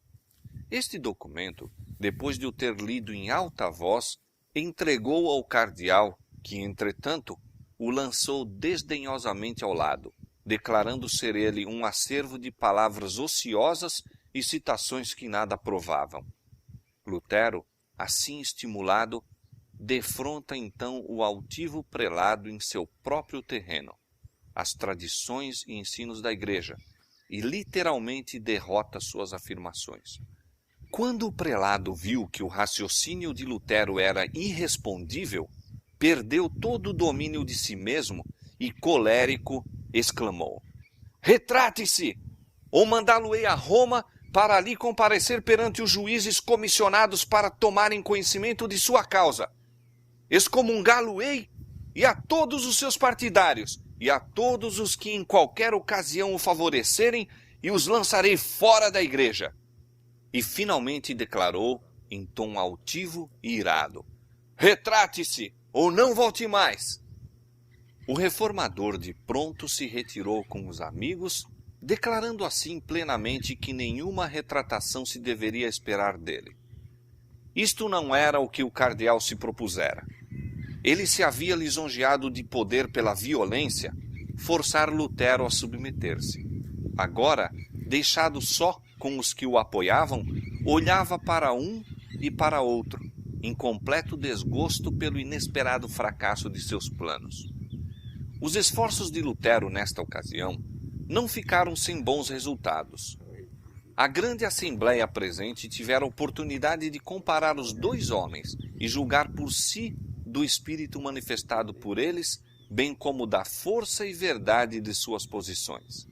Este documento, depois de o ter lido em alta voz, entregou ao cardeal, que, entretanto, o lançou desdenhosamente ao lado, declarando ser ele um acervo de palavras ociosas e citações que nada provavam. Lutero, assim estimulado, defronta então o altivo prelado em seu próprio terreno, as tradições e ensinos da Igreja, e literalmente derrota suas afirmações. Quando o prelado viu que o raciocínio de Lutero era irrespondível, perdeu todo o domínio de si mesmo e, colérico, exclamou: retrate-se, ou mandá-lo-ei a Roma para ali comparecer perante os juízes comissionados para tomarem conhecimento de sua causa. Excomungá-lo-ei e a todos os seus partidários, e a todos os que em qualquer ocasião o favorecerem, e os lançarei fora da igreja. E finalmente declarou, em tom altivo e irado: retrate-se, ou não volte mais. O reformador de pronto se retirou com os amigos, declarando assim plenamente que nenhuma retratação se deveria esperar dele. Isto não era o que o cardeal se propusera. Ele se havia lisonjeado de poder pela violência forçar Lutero a submeter-se. Agora, deixado só com os que o apoiavam, olhava para um e para outro, em completo desgosto pelo inesperado fracasso de seus planos. Os esforços de Lutero nesta ocasião não ficaram sem bons resultados. A grande assembleia presente tivera a oportunidade de comparar os dois homens e julgar por si do espírito manifestado por eles, bem como da força e verdade de suas posições.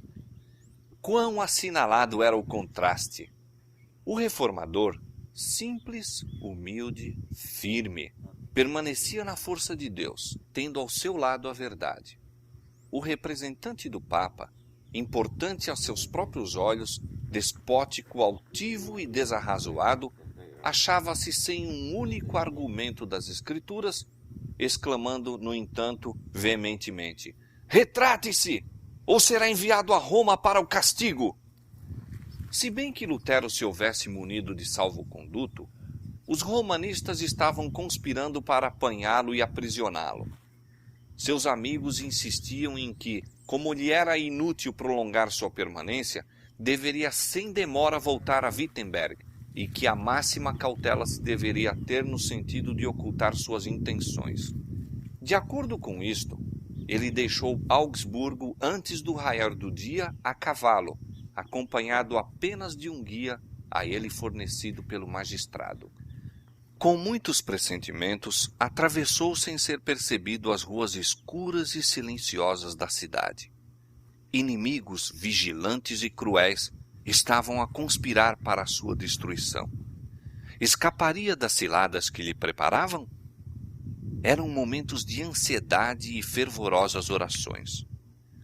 Quão assinalado era o contraste! O reformador, simples, humilde, firme, permanecia na força de Deus, tendo ao seu lado a verdade. O representante do Papa, importante aos seus próprios olhos, despótico, altivo e desarrazoado, achava-se sem um único argumento das Escrituras, exclamando, no entanto, veementemente: retrate-se, ou será enviado a Roma para o castigo. Se bem que Lutero se houvesse munido de salvo-conduto, os romanistas estavam conspirando para apanhá-lo e aprisioná-lo. Seus amigos insistiam em que, como lhe era inútil prolongar sua permanência, deveria sem demora voltar a Wittenberg, e que a máxima cautela se deveria ter no sentido de ocultar suas intenções. De acordo com isto, ele deixou Augsburgo antes do raiar do dia a cavalo, acompanhado apenas de um guia a ele fornecido pelo magistrado. Com muitos pressentimentos, atravessou sem ser percebido as ruas escuras e silenciosas da cidade. Inimigos vigilantes e cruéis estavam a conspirar para a sua destruição. Escaparia das ciladas que lhe preparavam? Eram momentos de ansiedade e fervorosas orações.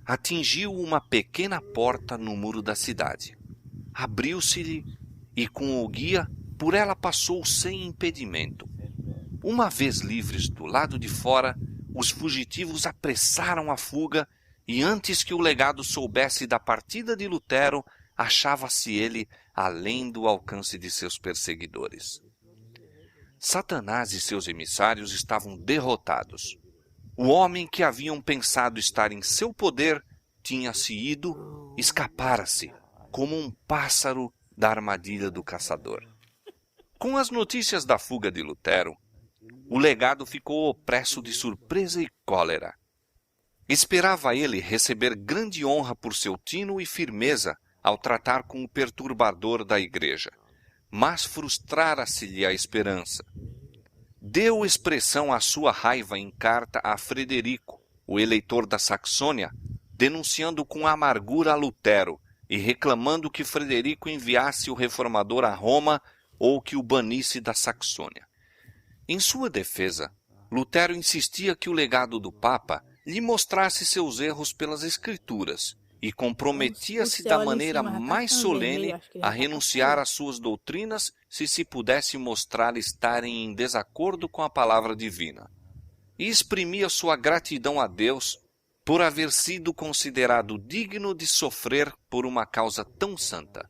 Atingiu uma pequena porta no muro da cidade. Abriu-se-lhe e, com o guia, por ela passou sem impedimento. Uma vez livres do lado de fora, os fugitivos apressaram a fuga e, antes que o legado soubesse da partida de Lutero, achava-se ele além do alcance de seus perseguidores. Satanás e seus emissários estavam derrotados. O homem que haviam pensado estar em seu poder tinha-se ido, escapara-se, como um pássaro da armadilha do caçador. Com as notícias da fuga de Lutero, o legado ficou opresso de surpresa e cólera. Esperava ele receber grande honra por seu tino e firmeza ao tratar com o perturbador da igreja, mas frustrara-se-lhe a esperança. Deu expressão à sua raiva em carta a Frederico, o eleitor da Saxônia, denunciando com amargura a Lutero e reclamando que Frederico enviasse o reformador a Roma ou que o banisse da Saxônia. Em sua defesa, Lutero insistia que o legado do Papa lhe mostrasse seus erros pelas Escrituras e comprometia-se da maneira mais solene a renunciar às suas doutrinas se pudesse mostrar estarem em desacordo com a palavra divina. E exprimia sua gratidão a Deus por haver sido considerado digno de sofrer por uma causa tão santa.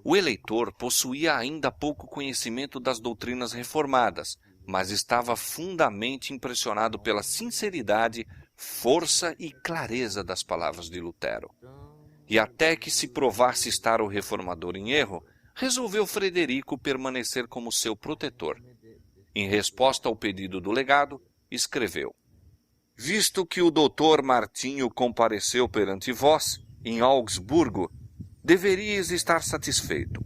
O eleitor possuía ainda pouco conhecimento das doutrinas reformadas, mas estava fundamente impressionado pela sinceridade, força e clareza das palavras de Lutero. E até que se provasse estar o reformador em erro, resolveu Frederico permanecer como seu protetor. Em resposta ao pedido do legado, escreveu: Visto que o doutor Martinho compareceu perante vós, em Augsburgo, deveríeis estar satisfeito.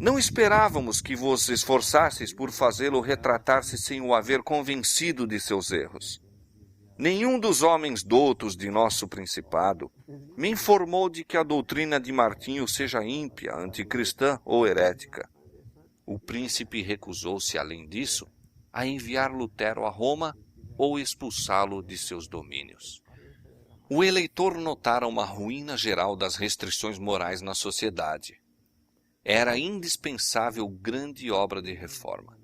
Não esperávamos que vos esforçasseis por fazê-lo retratar-se sem o haver convencido de seus erros. Nenhum dos homens doutos de nosso principado me informou de que a doutrina de Martinho seja ímpia, anticristã ou herética. O príncipe recusou-se, além disso, a enviar Lutero a Roma ou expulsá-lo de seus domínios. O eleitor notara uma ruína geral das restrições morais na sociedade. Era indispensável grande obra de reforma.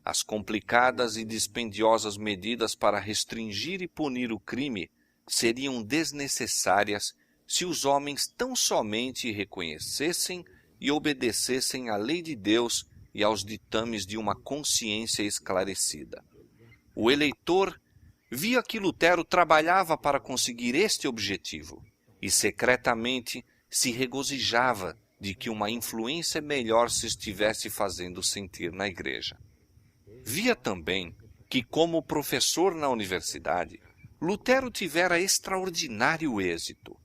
As complicadas e dispendiosas medidas para restringir e punir o crime seriam desnecessárias se os homens tão somente reconhecessem e obedecessem à lei de Deus e aos ditames de uma consciência esclarecida. O eleitor via que Lutero trabalhava para conseguir este objetivo e secretamente se regozijava de que uma influência melhor se estivesse fazendo sentir na igreja. Via também que, como professor na universidade, Lutero tivera extraordinário êxito.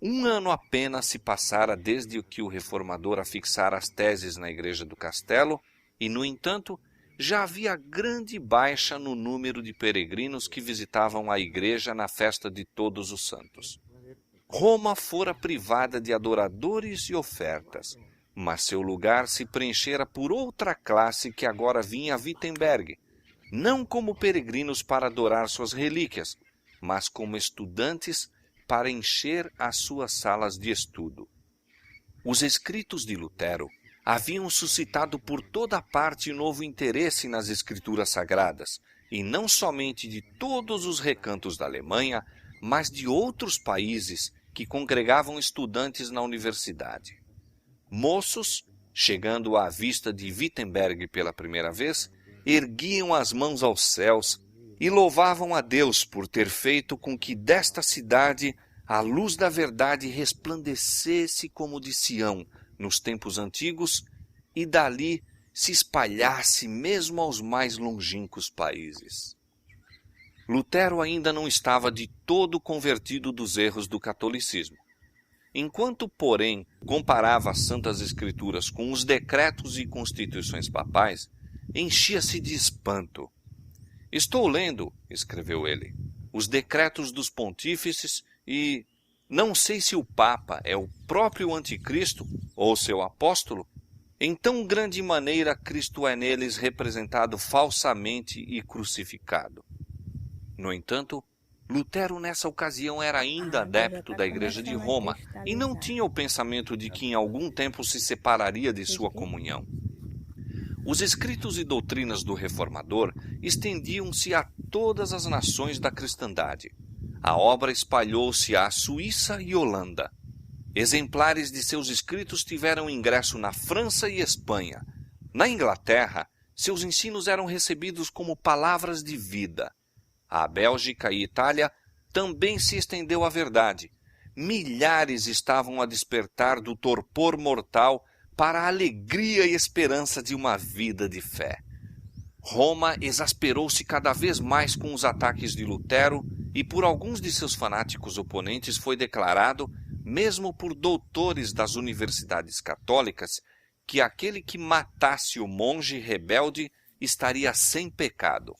1 ano apenas se passara desde que o reformador afixara as teses na igreja do castelo e, no entanto, já havia grande baixa no número de peregrinos que visitavam a igreja na festa de Todos os Santos. Roma fora privada de adoradores e ofertas, mas seu lugar se preenchera por outra classe que agora vinha a Wittenberg, não como peregrinos para adorar suas relíquias, mas como estudantes para encher as suas salas de estudo. Os escritos de Lutero haviam suscitado por toda parte novo interesse nas escrituras sagradas, e não somente de todos os recantos da Alemanha, mas de outros países que congregavam estudantes na universidade. Moços, chegando à vista de Wittenberg pela primeira vez, erguiam as mãos aos céus e louvavam a Deus por ter feito com que desta cidade a luz da verdade resplandecesse como de Sião nos tempos antigos e dali se espalhasse mesmo aos mais longínquos países. Lutero ainda não estava de todo convertido dos erros do catolicismo. Enquanto, porém, comparava as Santas Escrituras com os decretos e constituições papais, enchia-se de espanto. Estou lendo, escreveu ele, os decretos dos pontífices e não sei se o Papa é o próprio Anticristo ou seu apóstolo. Em tão grande maneira Cristo é neles representado falsamente e crucificado. No entanto, Lutero nessa ocasião era ainda adepto da Igreja de Roma e não tinha o pensamento de que em algum tempo se separaria de sua comunhão. Os escritos e doutrinas do reformador estendiam-se a todas as nações da cristandade. A obra espalhou-se à Suíça e Holanda. Exemplares de seus escritos tiveram ingresso na França e Espanha. Na Inglaterra, seus ensinos eram recebidos como palavras de vida. À Bélgica e Itália também se estendeu a verdade. Milhares estavam a despertar do torpor mortal para a alegria e esperança de uma vida de fé. Roma exasperou-se cada vez mais com os ataques de Lutero e por alguns de seus fanáticos oponentes foi declarado, mesmo por doutores das universidades católicas, que aquele que matasse o monge rebelde estaria sem pecado.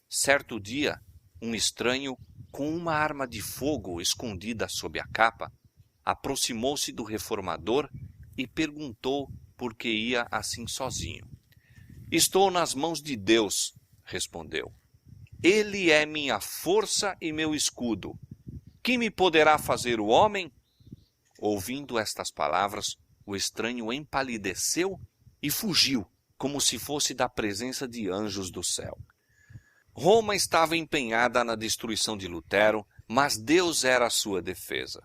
Certo dia, um estranho, com uma arma de fogo escondida sob a capa, aproximou-se do reformador e perguntou por que ia assim sozinho. "Estou nas mãos de Deus", respondeu. "Ele é minha força e meu escudo. Que me poderá fazer o homem?" Ouvindo estas palavras, o estranho empalideceu e fugiu, como se fosse da presença de anjos do céu. Roma estava empenhada na destruição de Lutero, mas Deus era a sua defesa.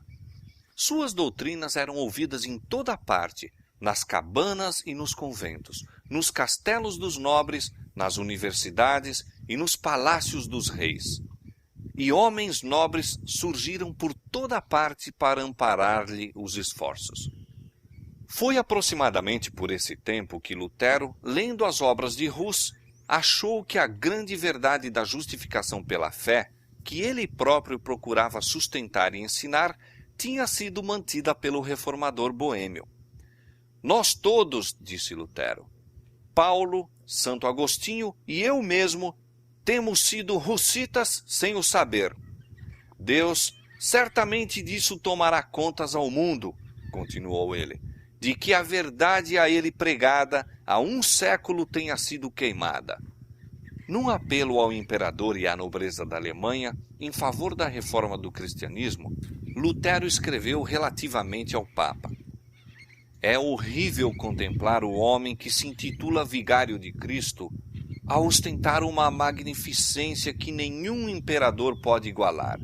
Suas doutrinas eram ouvidas em toda parte, nas cabanas e nos conventos, nos castelos dos nobres, nas universidades e nos palácios dos reis. E homens nobres surgiram por toda parte para amparar-lhe os esforços. Foi aproximadamente por esse tempo que Lutero, lendo as obras de Hus, achou que a grande verdade da justificação pela fé, que ele próprio procurava sustentar e ensinar, tinha sido mantida pelo reformador boêmio. "Nós todos", disse Lutero, "Paulo, Santo Agostinho e eu mesmo, temos sido hussitas sem o saber. Deus certamente disso tomará contas ao mundo", continuou ele, "de que a verdade a ele pregada há 1 século tenha sido queimada." Num apelo ao imperador e à nobreza da Alemanha em favor da reforma do cristianismo, Lutero escreveu relativamente ao Papa: "É horrível contemplar o homem que se intitula vigário de Cristo a ostentar uma magnificência que nenhum imperador pode igualar.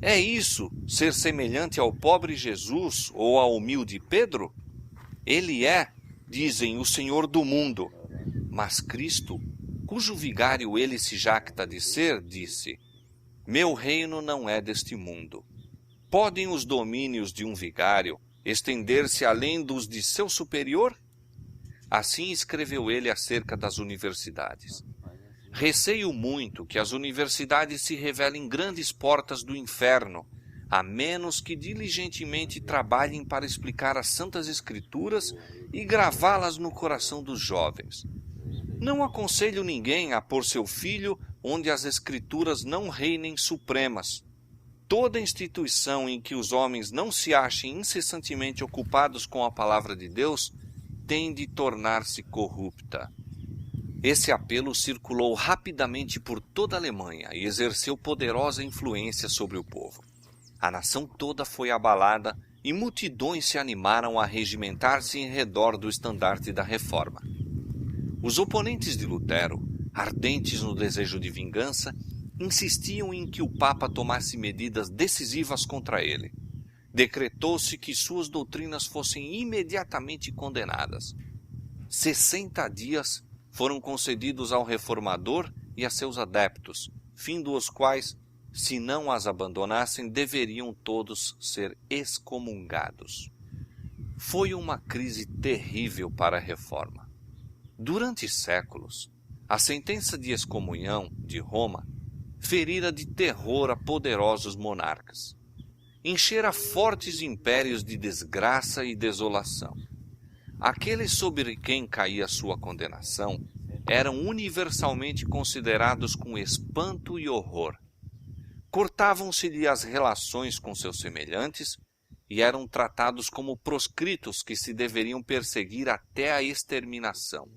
É isso ser semelhante ao pobre Jesus ou ao humilde Pedro? Ele é, dizem, o Senhor do mundo, mas Cristo, cujo vigário ele se jacta de ser, disse: Meu reino não é deste mundo. Podem os domínios de um vigário estender-se além dos de seu superior? Assim escreveu ele acerca das universidades. Receio muito que as universidades se revelem grandes portas do inferno, a menos que diligentemente trabalhem para explicar as Santas Escrituras e gravá-las no coração dos jovens. Não aconselho ninguém a pôr seu filho onde as Escrituras não reinem supremas. Toda instituição em que os homens não se achem incessantemente ocupados com a palavra de Deus tem de tornar-se corrupta. Esse apelo circulou rapidamente por toda a Alemanha e exerceu poderosa influência sobre o povo. A nação toda foi abalada e multidões se animaram a regimentar-se em redor do estandarte da reforma. Os oponentes de Lutero, ardentes no desejo de vingança, insistiam em que o Papa tomasse medidas decisivas contra ele. Decretou-se que suas doutrinas fossem imediatamente condenadas. 60 dias foram concedidos ao reformador e a seus adeptos, findo os quais, se não as abandonassem, deveriam todos ser excomungados. Foi uma crise terrível para a reforma. Durante séculos, a sentença de excomunhão de Roma ferira de terror a poderosos monarcas. Enchera fortes impérios de desgraça e desolação. Aqueles sobre quem caía sua condenação eram universalmente considerados com espanto e horror. Cortavam-se-lhe as relações com seus semelhantes e eram tratados como proscritos que se deveriam perseguir até a exterminação.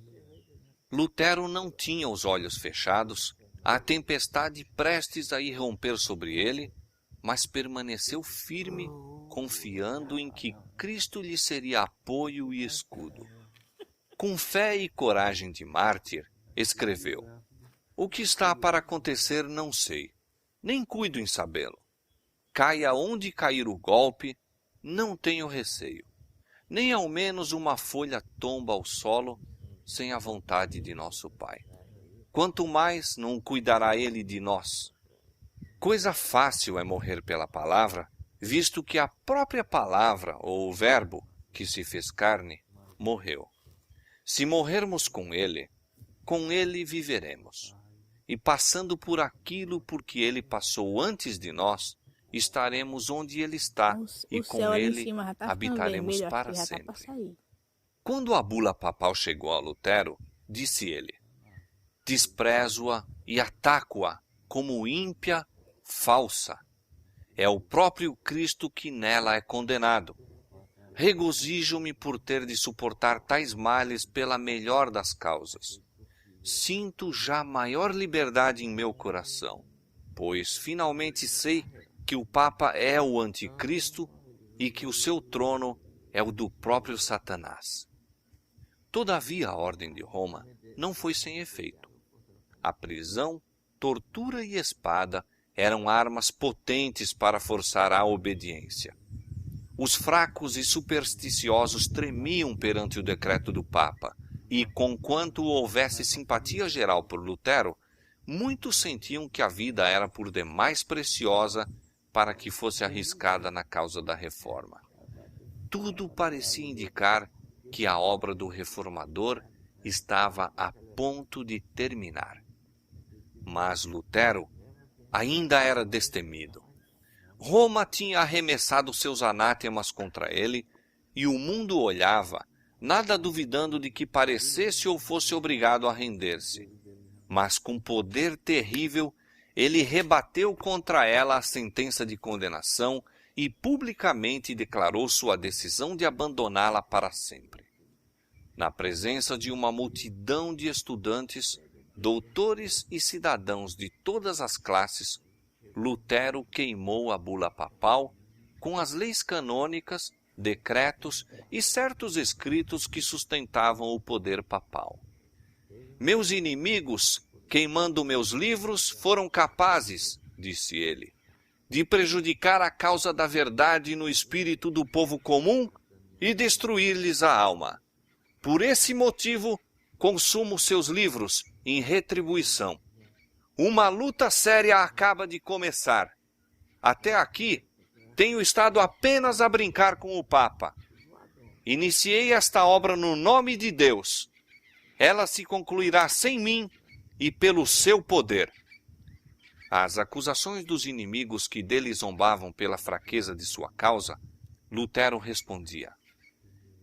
Lutero não tinha os olhos fechados, a tempestade prestes a irromper sobre ele, mas permaneceu firme, confiando em que Cristo lhe seria apoio e escudo. Com fé e coragem de mártir, escreveu: O que está para acontecer não sei, nem cuido em sabê-lo. Caia onde cair o golpe, não tenho receio, nem ao menos uma folha tomba ao solo, sem a vontade de nosso Pai. Quanto mais não cuidará ele de nós. Coisa fácil é morrer pela palavra, visto que a própria palavra, ou o verbo, que se fez carne, morreu. Se morrermos com ele viveremos. e passando por aquilo por que ele passou antes de nós, estaremos onde ele está e com ele habitaremos para sempre. Quando a bula papal chegou a Lutero, disse ele: desprezo-a e ataco-a como ímpia, falsa. É o próprio Cristo que nela é condenado. Regozijo-me por ter de suportar tais males pela melhor das causas. Sinto já maior liberdade em meu coração, pois finalmente sei que o Papa é o anticristo e que o seu trono é o do próprio Satanás. Todavia, a Ordem de Roma não foi sem efeito. A prisão, tortura e espada eram armas potentes para forçar a obediência. Os fracos e supersticiosos tremiam perante o decreto do Papa, e, conquanto houvesse simpatia geral por Lutero, muitos sentiam que a vida era por demais preciosa para que fosse arriscada na causa da reforma. Tudo parecia indicar que a obra do reformador estava a ponto de terminar. Mas Lutero ainda era destemido. Roma tinha arremessado seus anátemas contra ele, e o mundo olhava, nada duvidando de que parecesse ou fosse obrigado a render-se. Mas com poder terrível, ele rebateu contra ela a sentença de condenação e publicamente declarou sua decisão de abandoná-la para sempre. Na presença de uma multidão de estudantes, doutores e cidadãos de todas as classes, Lutero queimou a bula papal com as leis canônicas, decretos e certos escritos que sustentavam o poder papal. Meus inimigos, queimando meus livros, foram capazes, disse ele, de prejudicar a causa da verdade no espírito do povo comum e destruir-lhes a alma. Por esse motivo, consumo seus livros em retribuição. Uma luta séria acaba de começar. Até aqui, tenho estado apenas a brincar com o Papa. Iniciei esta obra no nome de Deus. Ela se concluirá sem mim e pelo seu poder. Às acusações dos inimigos que dele zombavam pela fraqueza de sua causa, Lutero respondia: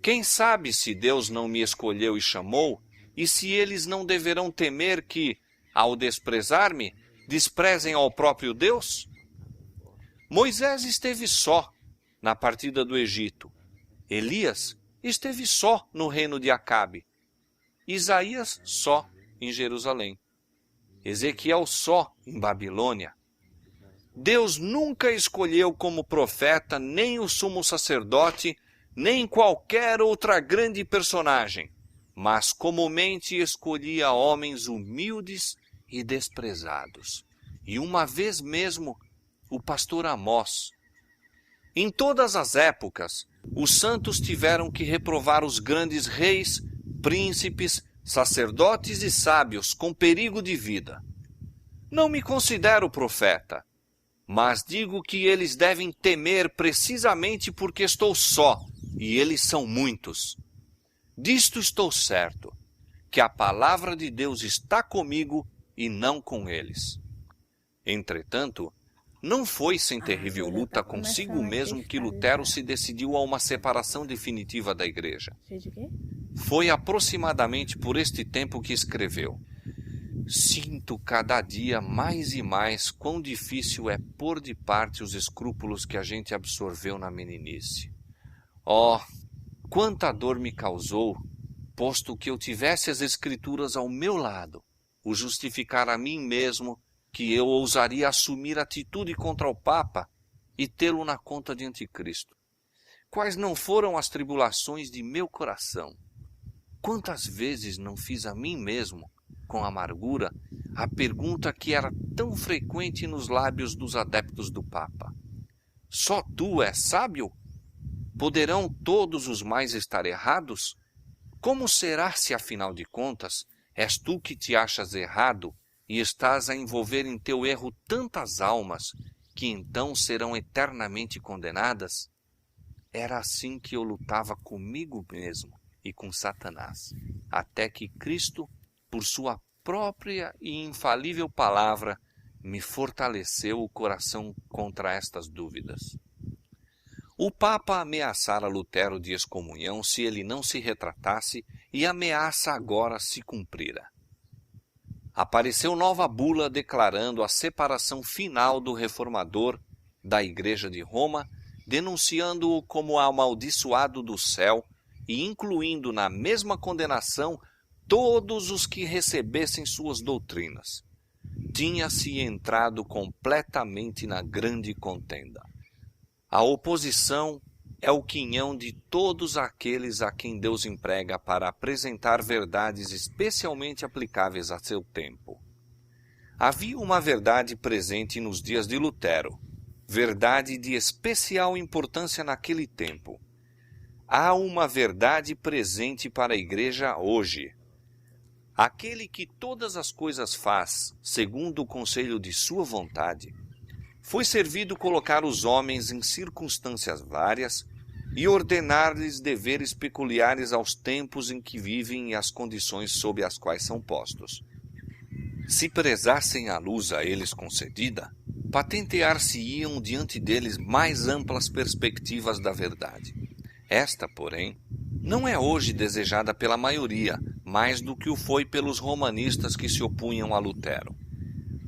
quem sabe se Deus não me escolheu e chamou, e se eles não deverão temer que, ao desprezar-me, desprezem ao próprio Deus? Moisés esteve só na partida do Egito. Elias esteve só no reino de Acabe. Isaías só em Jerusalém. Ezequiel só em Babilônia. Deus nunca escolheu como profeta nem o sumo sacerdote, nem qualquer outra grande personagem, mas comumente escolhia homens humildes e desprezados. E uma vez mesmo, o pastor Amós. Em todas as épocas, os santos tiveram que reprovar os grandes reis, príncipes, sacerdotes e sábios com perigo de vida. Não me considero profeta, mas digo que eles devem temer precisamente porque estou só, e eles são muitos. Disto estou certo, que a palavra de Deus está comigo e não com eles. Entretanto, não foi sem terrível luta consigo mesmo que Lutero se decidiu a uma separação definitiva da Igreja. Foi aproximadamente por este tempo que escreveu: sinto cada dia mais e mais quão difícil é pôr de parte os escrúpulos que a gente absorveu na meninice. Oh, quanta dor me causou, posto que eu tivesse as Escrituras ao meu lado, o justificar a mim mesmo que eu ousaria assumir atitude contra o Papa e tê-lo na conta de anticristo. Quais não foram as tribulações de meu coração? Quantas vezes não fiz a mim mesmo, com amargura, a pergunta que era tão frequente nos lábios dos adeptos do Papa: só tu és sábio? Poderão todos os mais estar errados? Como será se, afinal de contas, és tu que te achas errado e estás a envolver em teu erro tantas almas que então serão eternamente condenadas? Era assim que eu lutava comigo mesmo e com Satanás, até que Cristo, por sua própria e infalível palavra me fortaleceu o coração contra estas dúvidas. O Papa ameaçara Lutero de excomunhão se ele não se retratasse, e a ameaça agora se cumprira. Apareceu nova bula declarando a separação final do reformador da Igreja de Roma, denunciando-o como amaldiçoado do céu e incluindo na mesma condenação todos os que recebessem suas doutrinas. Tinha-se entrado completamente na grande contenda. A oposição é o quinhão de todos aqueles a quem Deus emprega para apresentar verdades especialmente aplicáveis a seu tempo. Havia uma verdade presente nos dias de Lutero, verdade de especial importância naquele tempo. Há uma verdade presente para a Igreja hoje. Aquele que todas as coisas faz, segundo o conselho de sua vontade, foi servido colocar os homens em circunstâncias várias e ordenar-lhes deveres peculiares aos tempos em que vivem e às condições sob as quais são postos. Se prezassem a luz a eles concedida, patentear-se-iam diante deles mais amplas perspectivas da verdade. Esta, porém, não é hoje desejada pela maioria, mais do que o foi pelos romanistas que se opunham a Lutero.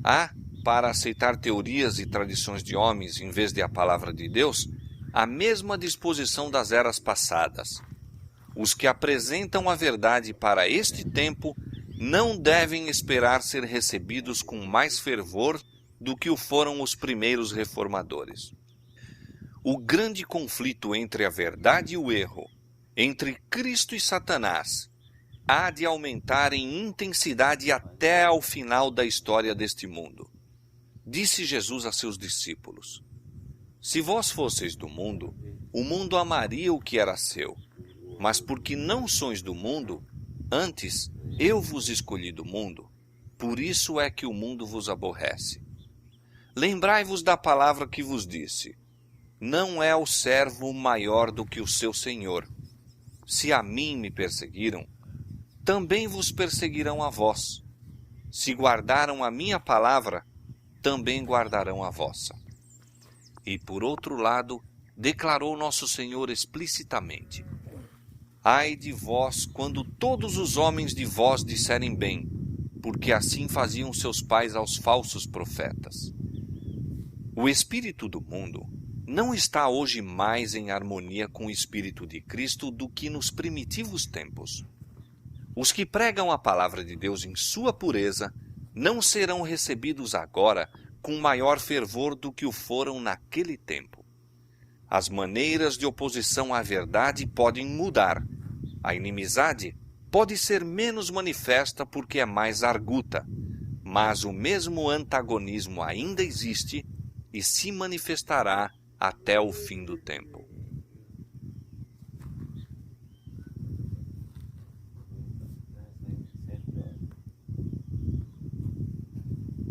Há, para aceitar teorias e tradições de homens em vez de a palavra de Deus, a mesma disposição das eras passadas. Os que apresentam a verdade para este tempo não devem esperar ser recebidos com mais fervor do que o foram os primeiros reformadores. O grande conflito entre a verdade e o erro, entre Cristo e Satanás, há de aumentar em intensidade até ao final da história deste mundo. Disse Jesus a seus discípulos: se vós fosseis do mundo, o mundo amaria o que era seu. Mas porque não sois do mundo, antes eu vos escolhi do mundo, por isso é que o mundo vos aborrece. Lembrai-vos da palavra que vos disse: não é o servo maior do que o seu senhor. Se a mim me perseguiram, também vos perseguirão a vós. Se guardaram a minha palavra, também guardarão a vossa. E por outro lado, declarou nosso Senhor explicitamente: ai de vós quando todos os homens de vós disserem bem, porque assim faziam seus pais aos falsos profetas. O espírito do mundo não está hoje mais em harmonia com o espírito de Cristo do que nos primitivos tempos. Os que pregam a palavra de Deus em sua pureza não serão recebidos agora com maior fervor do que o foram naquele tempo. As maneiras de oposição à verdade podem mudar. A inimizade pode ser menos manifesta porque é mais arguta, mas o mesmo antagonismo ainda existe e se manifestará até o fim do tempo.